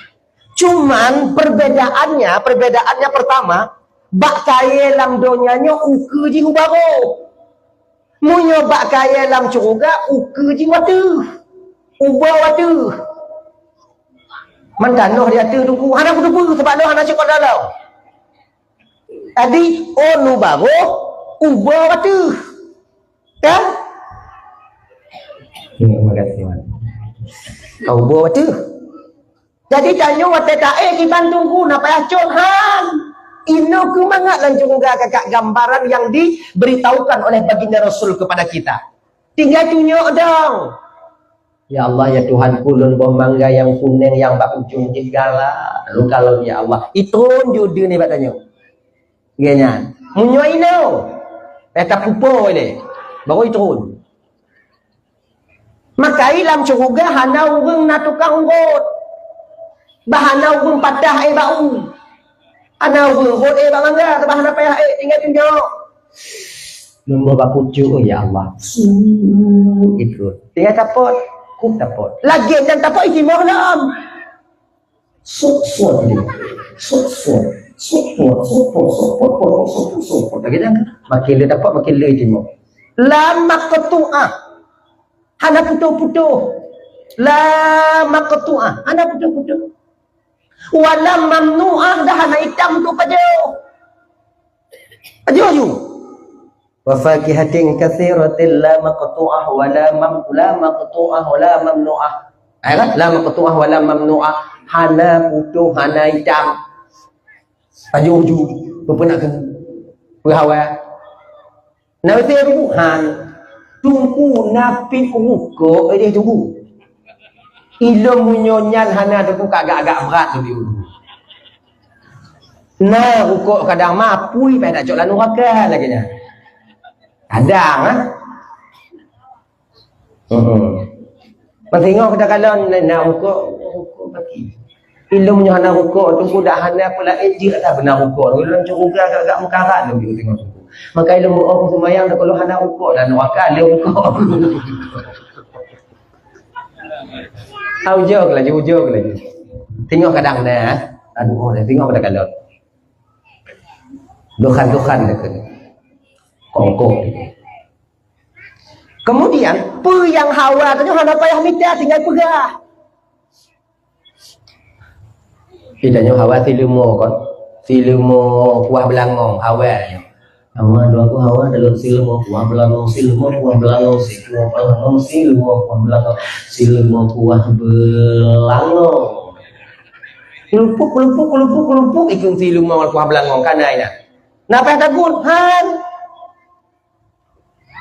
Cuman perbedaannya pertama, bakaya dalam dunianya uke ji hubaro. Munyo bakaya dalam surga uke ji watu. Ubah watu. Mantanoh dia tu tunggu hana kudu sebab lo hana cekot dalau. Adi onu baro ubah watu. Kan? Terima kasih. Kau buat tu. Jadi tanya wate tae kita tunggu nak payah han. Ino ku mangat lan juga kakak gambaran yang diberitahukan oleh baginda Rasul kepada kita. Tinggal tunjuk dong. Ya Allah ya Tuhan kulun bom mangga yang kuning yang bak ujung segala. Lalu kalau ya Allah itu judi ni batanya. Genya. Munyo ino. Eta pupo ini. Baru itu. Maka dalam syurga hana urang na tukang urut. Bahana urang patah bau. Ana urang urut bangga sebab hana payah tinggal tunjuk. Lumba bakucu ya Allah. Itu. Tinggal tapot, ku tapot. Lagi dan tapot iki mohlam. Sok-sok dia. Sok-sok. Sok-sok. Lagi dah. Makin dia dapat makin le timo. Lama ketuah. Hana putuh-putuh. La maqtu'ah. Hana putuh-putuh. Wala mamnu'ah. Dah hana hitam tu pajau. Pajau you. Wa fakihatin kathiratin la maqtu'ah wa la maqtu'ah wa la mamnu'ah. Ayat la maqtu'ah wa la mamnu'ah. Hana putuh, hana hitam. Pajau you. Apa nak kena? Berhawa. Nabi tu han. tunggu napi uko dia tunggu ilmu nyonyan hana tu agak-agak berat tu dulu nah uko kadang mapui pada cok lanu raka lagi nya kadang tengok kita kalau nak uko bagi ilmu hana uko tu dah hana pula ejik tak benar uko dalam cok agak-agak mekarat tu tengok maka ilmu aku semayang kalau hana uko dan waka dia uko ujung lagi tengok kadang dah aduh tengok pada kalau dukan dekat kongkong kemudian pe yang hawa tanya hana payah minta tinggal pegah idanya hawa tilmu kan tilmu kuah belangong hawa Hawa dua ku hawa dalam silmu kuah belangong silmu kuah belangong silmu belangong silmu kuah belangong silmu kuah belangong lupuk ikut silmu kuah belangong kanai nak napa takut han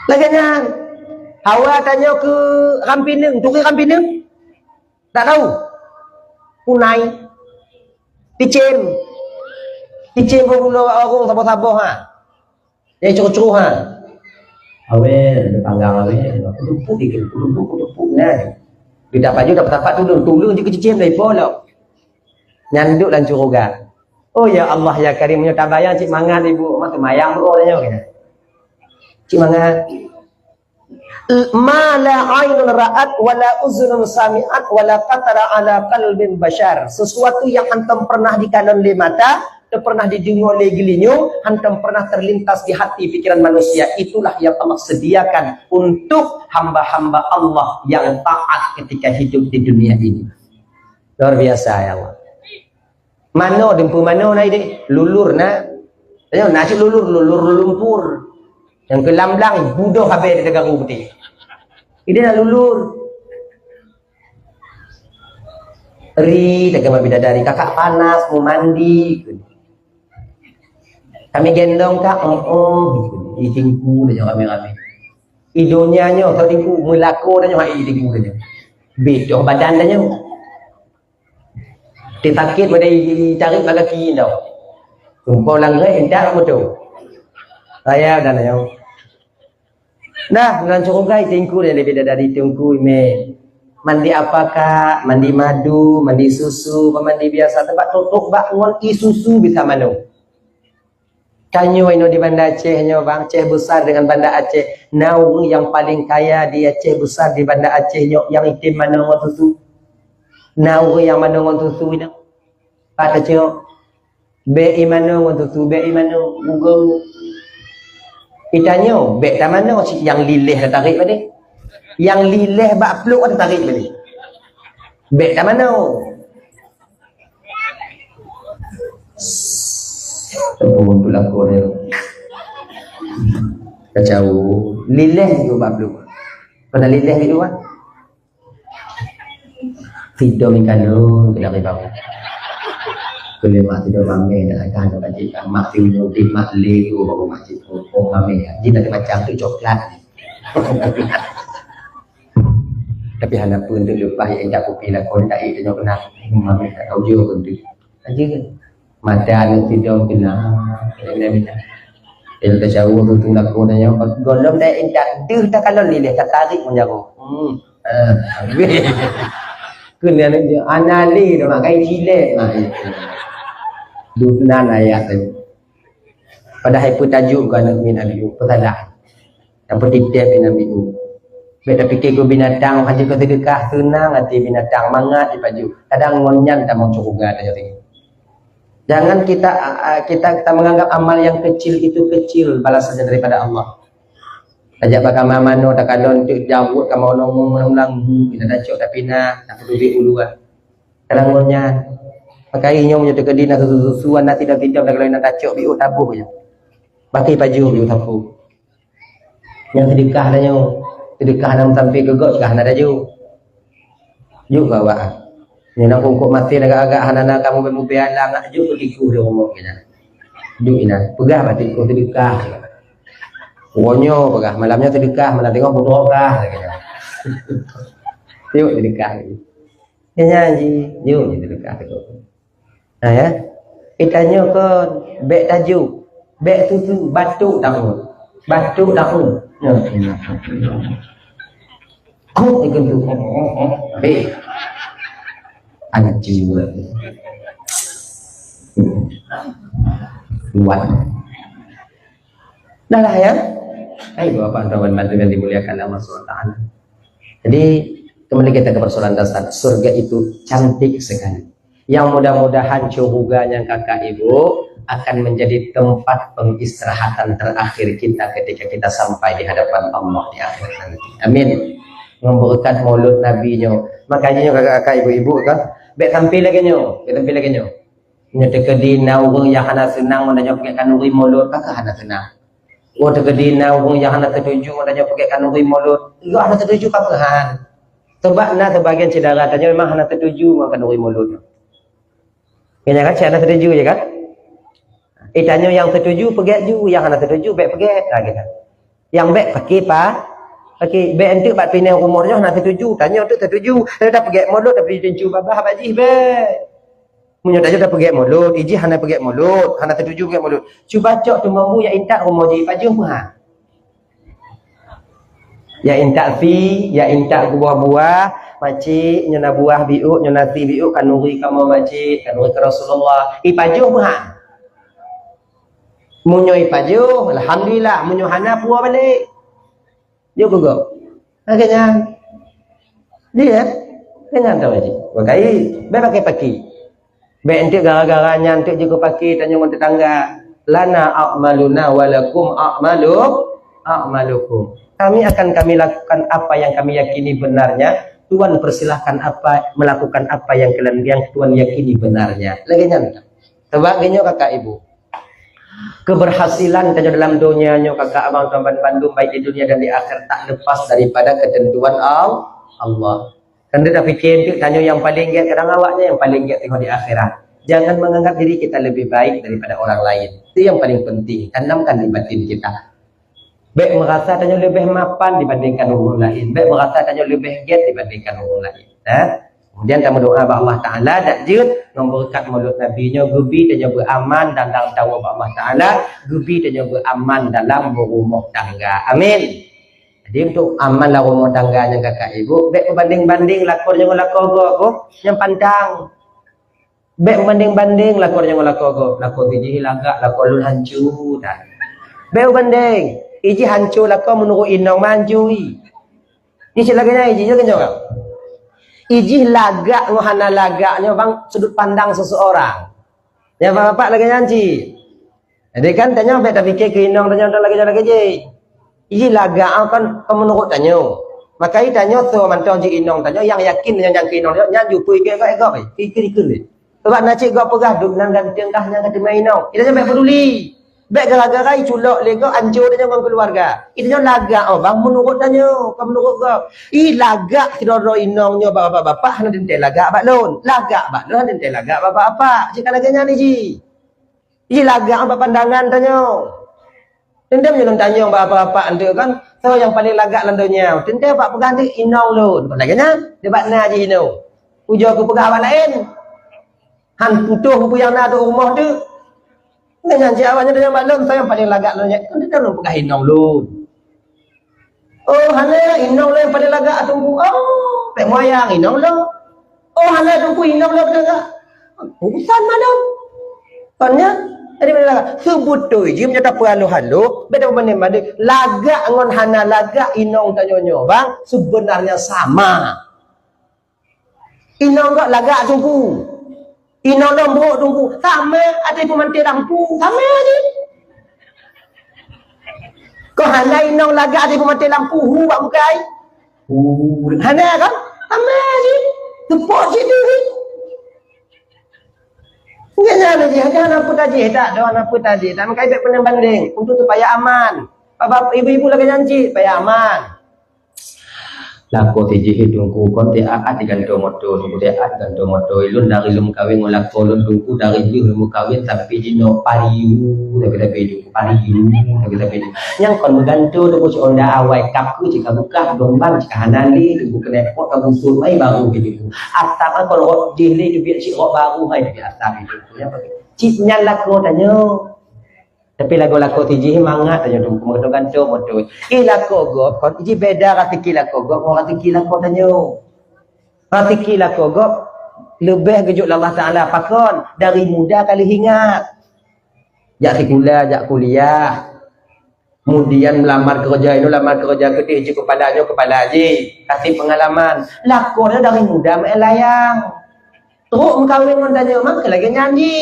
laganya hawa tanya ke Rampineng tu ke Rampineng tak tahu punai ticem berbulan orang sabar-sabar ha dia curuh-curuh ha awel panggang awel lupuk nah dia dapat tolong je kecicim dari polo nyanduk dan curuga oh ya Allah ya Karim punya tabayang cik mangan ibu mak mayang bro tanya gitu cik mangan ma la ainun ra'at wala uzunun sami'at wala qatara ala qalbin bashar sesuatu yang antum pernah dikanon oleh mata dan pernah didengar oleh gelinyo hantam pernah terlintas di hati pikiran manusia itulah yang Allah sediakan untuk hamba-hamba Allah yang taat ketika hidup di dunia ini luar biasa ya Allah mano dempu mano naik dek lulur na ayo nasi lulur lumpur yang kelamblang budoh habis di tegang putih ini nak lulur ri tegang bidadari kakak panas mau mandi kami gendong kak itingku dan kami idonya nyo atau tingku melako dan nyo itingku dan nyo bedo badan dan nyo ditakit pada tarik kaki tau tumpau langgai entar betul saya dan nyo nah dengan cukup guys tingku dan lebih dari tingku ime mandi apakah mandi madu mandi susu mandi biasa tempat tutup bakwan susu bisa manu kanyo ino di Banda Aceh nyo bang Aceh besar dengan Banda Aceh naung yang paling kaya di Aceh besar di Banda Aceh nyo yang itim mana ngon susu naung yang mana ngon susu ino kata cio be imano ngon susu be imano google itanyo be ta mana yang lilih dah tarik balik yang lilih bak peluk ada tarik balik be ta mana untuk lakon dia kacau lilih juga bablu pada lilih itu kan tidur mingkano kena ribau kelima tidur mame dan akan ada jika mak tidur di mak lego baru masjid oh mame jin ada macam tu coklat tapi hanya pun tu lupa yang tak kopi lakon tak itu kena mame tak tahu je pun tu aja madan tidur kena dia kata jauh tu lakon dia golong dah endak deh tak kalau lilih tak tarik punya aku kena dia anali dah makai jilek dunan ayat tu padahal pun tajuk kan min abiu petadah yang penting dia nabi u beda fikir ke binatang haji ke sedekah senang hati binatang mangat dipaju kadang ngonyan tak mau cukup ada jadi jangan kita menganggap amal yang kecil itu kecil balasannya daripada Allah. Ajak bakal mamano tak kadon jambut ka mau ngomong ulang kita dah cok tapi nak peduli uluan. Kadang ngonya pakai nyong nyete kedina susuan nanti dah tidak kalau nak cok biu tabuh je. Pakai baju biu tabuh. Yang sedekah dah nyong. Sedekah nam sampai gegok kah nak dah juk bawa. Ni nak kongkok mati agak-agak hanana kamu bermubian lah nak juk pergi ku dia ngomong kita. Juk ina pegah batik ku sedekah. Wonyo pegah malamnya sedekah, malam tengok berdoa katanya. Yuk sedekah. Ya nyanyi, yuk sedekah tu. Nah ya. Itanya kan bek tajuk. Bek tu batu tahu. Batu tahu. Ya. Kau ikut tu. Hei. Anak jiwa. Kuat. Dah lah ya. Hai Bapak kawan bantu yang dimuliakan Allah SWT. Jadi kembali kita ke persoalan dasar. Surga itu cantik sekali. Yang mudah-mudahan curuganya kakak ibu akan menjadi tempat pengistirahatan terakhir kita ketika kita sampai di hadapan Allah di akhir nanti. Amin. Memberkat maulud Nabi nyo. Makanya kakak-kakak ibu-ibu kan, bek tampil lagi nyo, Nyo tekadina urang yang hana senang menanya pakai kanuri maulud kakak hana senang. Oh tekadina urang yang hana tertuju menanya pakai kanuri maulud. Yo hana tertuju kakak han. Terbakna sebagian saudara tanya memang hana tertuju makan kanuri maulud. Kena kan saya hana tertuju je kan? Tanya yang tertuju pergi ju, yang hana tertuju bek pergi lagi kan. Yang bek pakai pa okey, bek entuk bak pindah umurnya nak tertuju, tanya tu tertuju. Dah pergi mulut dah pergi tencu babah baji bek. Munyo dah pergi mulut, iji hana pergi mulut, hana tertuju pergi mulut. Cuba cok tu mampu ya intak umur ji paju ha. Ya intak fi, ya intak buah-buah, makcik nyona buah biuk, nyona nasi biuk kanuri kamu makcik, kanuri ke Rasulullah. Paju ha. Munyo paju, alhamdulillah, munyo hana puas balik. Dia gugur. Akhirnya dia dengan tahu aja. Pakai, pakai paki. Baik nanti gara-garanya nanti juga pakai tanya orang tetangga. Lana a'maluna walakum a'malukum. Kami lakukan apa yang kami yakini benarnya. Tuhan persilahkan melakukan apa yang Tuhan yakini benarnya. Lagi nyata. Sebagainya kakak ibu. Keberhasilan tanya dalam dunianya kakak abang tuan Bandung baik di dunia dan di akhir tak lepas daripada ketentuan Allah. Kan dia dah fikir tanya yang paling giat kadang awaknya yang paling giat tengok di akhirat. Jangan menganggap diri kita lebih baik daripada orang lain. Itu yang paling penting. Tanamkan di batin kita. Baik merasa tanya lebih mapan dibandingkan orang lain. Baik merasa tanya lebih giat dibandingkan orang lain. Kemudian kamu doa kepada Allah Ta'ala dan jut memberkat mulut Nabi nya gubi dan beraman dalam tawa Allah Ta'ala gubi dan beraman dalam berumah tangga. Amin. Jadi untuk aman dalam rumah tangga yang kakak ibu baik berbanding-banding lakon yang lakon go yang pandang. Baik berbanding-banding lakon yang lakon go lakon iji lagak lakon lun hancur dan. Baik berbanding iji hancur lakon menurut inong manjui. Ini silaganya iji juga kan? Ijih lagak ngohana lagaknya bang sudut pandang seseorang. Ya bapak lagi nyanci. Jadi kan tanya beta fikir ke inong tanya lagi je. Ijih lagak kan menurut tanya. Maka tanya tu mantau ji inong tanya yang yakin yang ke inong nyanju pui ke gak fikir. Sebab nak cik gak pegah duk nang ganteng kah yang kata main inong. Kita sampai peduli. Baik gara-gara culok lego anjur dia dengan keluarga. Itu yang lagak bang menurut tanya, kamu menurut kau. Lagak tidak ada inongnya bapak-bapak hendak dentai lagak baklon. Lagak baklon dentai lagak bapak-bapak. Jika lagaknya ni ji. Lagak apa pandangan tanya. Tentu menyelam tanya bapak-bapak anda kan. So yang paling lagak landonya. Tentu bapak pegang ni inong lon. Lagaknya debat na ji inong. Ujo aku pegang apa lain. Han putuh aku yang nak ada rumah tu. Dengan jawabnya dengan maklum saya yang paling lagak lo kan dia belum pegang inong lu. Oh hana inong lo yang paling lagak tunggu. Oh pek moyang inong lo. Oh hana tunggu inong lo pegang. Urusan mana? Tanya tadi mana lagak? Sebut tu je punya tak perlu halu. Beda banding lagak ngon hana lagak inong tanyonyo bang sebenarnya sama. Inong gak lagak tunggu. Inong lombok tunggu sama ada pemantik lampu sama je. Kau hana inong lagak ada pemantik lampu hu buat bukai. Hana kan? Sama je. Tepuk je tu. Jangan je, jangan apa tadi tak ada apa tadi. Tak makai baik pernah banding untuk supaya aman. Bapak ibu-ibu lagi janji supaya aman. Lako tiji hidungku kon te aat digantung moto tunggu te aat gantung moto ilun dari lum kawin ngolak kolon tunggu dari lum kawin tapi dino pariu tapi pariu tapi yang kon menggantung tunggu si onda awai kapku jika buka domban jika hanali tunggu kena pot kamu sulai baru gitu atap kon rot dihli tu biar si rot baru hai di atap itu ya cipnya lako tanya tapi lagu-lagu tiji mangat tanya tu kemudian gantung motor lako gop kon iji beda ratiki lako gop mau ratiki lako tanya ratiki lako gop lebih gejuk Allah Taala pakon dari muda kali ingat jak sekolah jak kuliah kemudian melamar kerja itu lamar kerja gede je kepala haji kasih pengalaman lakonnya dari muda melayang teruk mengkawin mentanya mak lagi nyanyi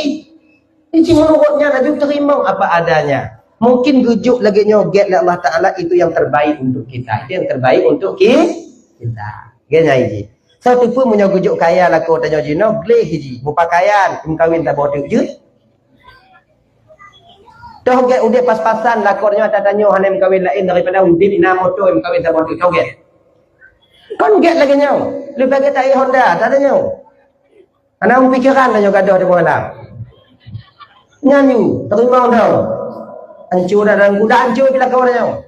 ini menurutnya Nabi terima apa adanya. Mungkin gujuk lagi nyoget oleh Allah Ta'ala itu yang terbaik untuk kita. Itu yang terbaik untuk kita. Gini ini. Satu pun punya gujuk kaya lah kau tanya jino. Gleh hiji. Berpakaian. Mengkawin tak bawa tujuh. Tahu get udah pas-pasan lah kau tanya hanya mengkawin lain daripada udin ina motor mengkawin tak bawa tujuh. Tahu get. Kau get lagi nyaw. Lebih lagi tak Honda. Tak ada nyaw. Anak pikiran tanya gaduh di malam. Nyanyi, terima dah. Hancur dan kuda hancur bila kau orang.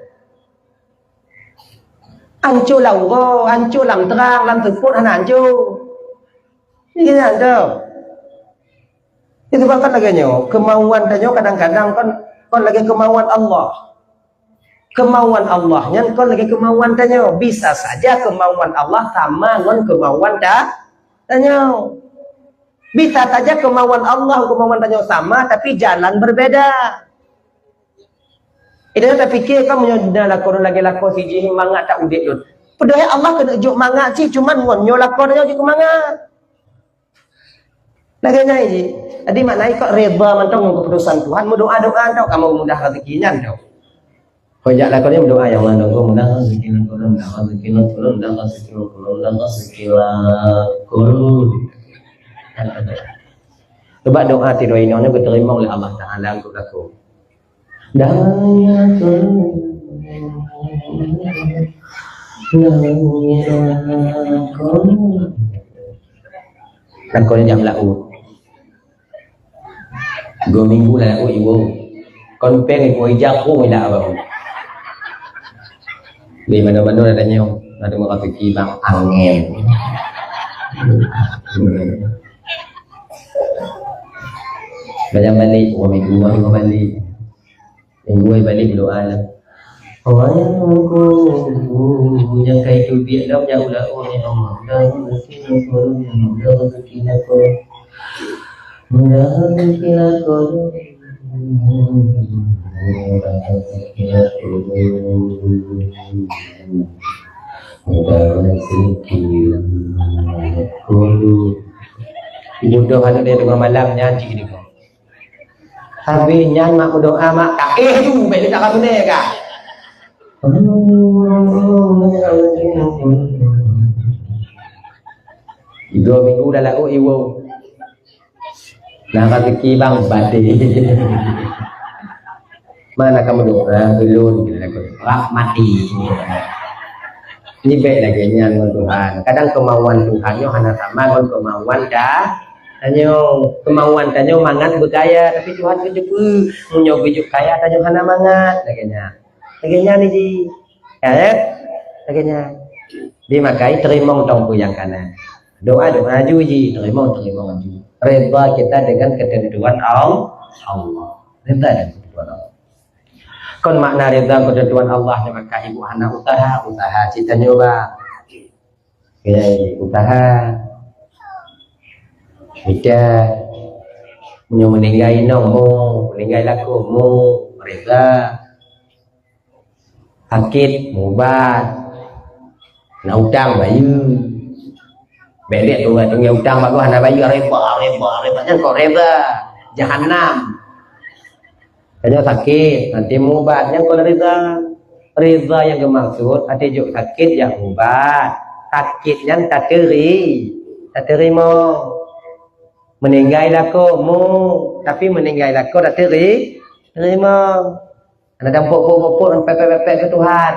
Hancur lauro, hancur lam terang, lam terput hana hancur. Ini kan dah. Itu kan lagi nyo, kemauan tanya kadang-kadang kon lagi kemauan Allah. Kemauan Allah, nyan kon lagi kemauan tanya. Bisa saja kemauan Allah sama dengan kemauan tanya. Bisa saja kemauan Allah, kemauan tanya sama, tapi jalan berbeda. Itu saya fikir kan menyodana lakon lagi lakon si jihim mangat tak udik dun. Padahal Allah kena juk mangat sih, cuman ngonyo lakon dia juk mangat. Lagi nyai ji. Jadi maknai kok reda mentong keputusan Tuhan, mau doa-doa tau kamu mudah rezekinya tau. Kojak lakonnya berdoa yang mana kau mudah rezekinya kulun, mudah rezekinya kulun, mudah rezekinya kulun, mudah rezekinya kulun. Coba doa tidur ini hanya diterima oleh Allah Taala untuk aku. Kan kau jam lau. 2 minggu lah lau ibu. Kon peng ibu ijak ku tidak apa. Di mana-mana adanya ada mau kata kibang angin. Banyak balik, minggu balik. Minggu balik berdoa lah. Oh yang kayak itu biar dah jauh lah oh ya Allah. Dah rezeki aku. Bodoh ada dia tengah malam nyanyi ni kau. Habis nyanyi mak berdoa mak tu balik tak kamu ni kak. 2 minggu dah lalu ibu. Nah rezeki bang badi. Mana kamu doa belum kita lakukan mati. Ini baik lagi dengan Tuhan. Kadang kemauan Tuhannya hanya sama dengan kemauan hanya kemauan tanya mangat berkaya tapi Tuhan tu juga punya bujuk kaya tanya hana mangat laganya ni ji laganya dimakai terima tongku yang kanan doa maju ji terima maju reda kita dengan ketentuan Allah reda dengan ketentuan Allah kon makna reda ketentuan Allah maka ibu hana usaha cita nyoba usaha kita meninggai nongmu, meninggai lakumu, reza, sakit, mubat, nak utang bayu, belik tu tunggu utang bagus, nak bayu reba, yang kau reba, jahanam, hanya sakit, nanti mubat, yang kau reza yang bermaksud, ada juga sakit yang mubat, sakit yang tak terima. Meninggal lakumu tapi meninggal laku tak terima ada dampuk sampai ke Tuhan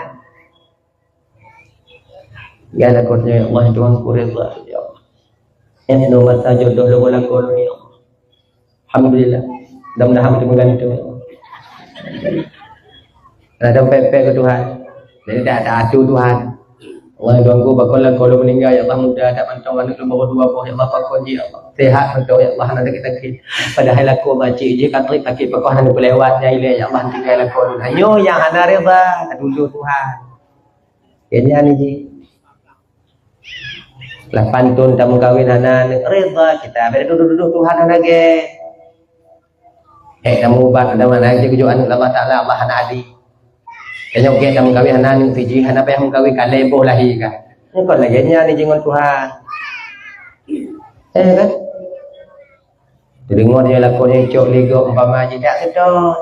Ya lakonnya ya Allah Tuhan ku rida ya Allah. Ya nomor jodoh lu lakon ya Allah. Alhamdulillah. Mudah-mudahan itu menggantung ya Allah. Ada pepe ke Tuhan. Jadi tidak ada adu Tuhan. Allah ganggu bakal kalau meninggal ya Allah muda ada mantong anak nomor 2 ya Allah pakon ya Allah. Sehat betul ya Allah nanti kita padahal aku baca je katrik tak pakon nanti lewat ya ile ya Allah tinggal lakon. Ayo yang ada rida dulu Tuhan. Ini ani ji. Lah pantun tamu kawin anak rida kita duduk Tuhan lagi. Tamu ubat ada mana aja kejuan Allah Taala Allah anak adi. Kanya okay tamu kawin anak Fiji anak apa yang kawin kalebo lahi kan. Ini kau lagi ni jengon Tuhan. Kan? Dengar dia lakonnya cok lego umpama je tak sedar.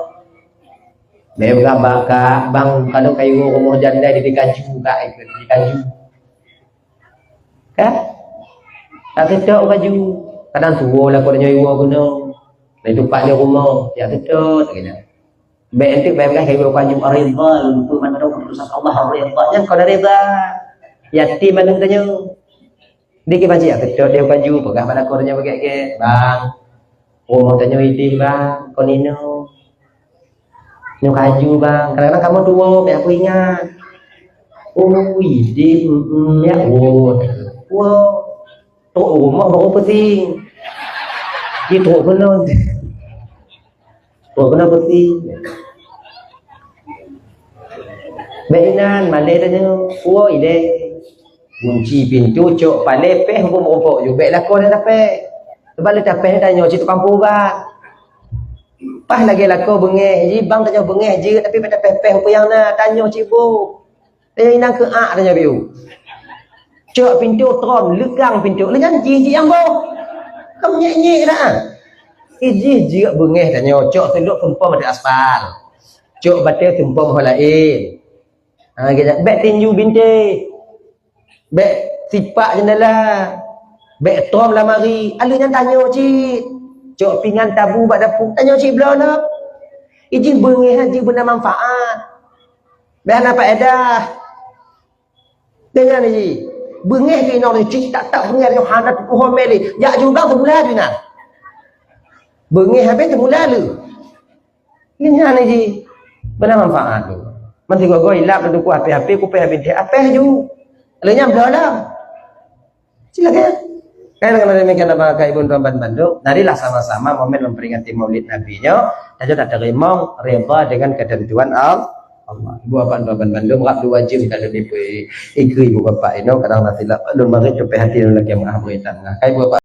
Dia bakak bang kadang kayu rumah janda di kaju kak ikut di kaju. Kan? Tak sedar kaju. Kadang tua lakonnya iwa guna. Dari tempat dia rumah, tak sedar tak kena. Baik nanti baik kayu kaju arida untuk mana tahu keputusan Allah arida. Yang kau dari rida. Yatim mana tanya. Dia baca ya sedar dia kaju pegang pada kornya bagai bang. Oh, tanya itu bang, kau nino kaju bang. Kadang-kadang kamu tua, biar aku ingat. Oh, ini ya, tuh rumah baru penting. Itu kena penting. Mainan, malai tanya, ini kunci pintu cok, palai peh, hukum juga. Baiklah kau dah dapat. Sebab dia tapeh tanya cerita kampung kan. Pas lagi lah kau bengeh. Jadi bang tanya bengeh je tapi pada pepeh apa yang nak tanya cibu. Tanya inang ke ak tanya biu. Cok pintu trom legang pintu. Lengan ji yang boh. Kamu nyek-nyek dah. Ji bengeh tanya cok teluk tumpah pada aspal. Cok batal tumpah mahal lain. Kita beg tinju bintik. Beg sipak jendela. Bek tom lah mari. Alanya tanya cik. Cok pingan tabu buat dapur. Tanya cik belah nak. Iji bengih haji benda manfaat. Biar nampak edah. Dengar ni. Bengih ke inang ni. Cik tak bengih dengan hanat puhon meli. Jak juga termula tu nak. Bengih habis termula tu. Dengar ni. Benda manfaat tu. Nanti gua hilap tu ku HP-HP ku HP apa ju. Alanya belah lah. Silakan. Kaya dengan demikian apa Ibu Tuan Bandung, marilah sama-sama momen memperingati Maulid Nabi-nya, dan kita terima reda dengan ketentuan Allah. Ibu Tuan Bandung rap wajib kalau di ibu bapak ini kadang nasilah belum mari sampai hati lagi yang maha beritan. Ibu bapak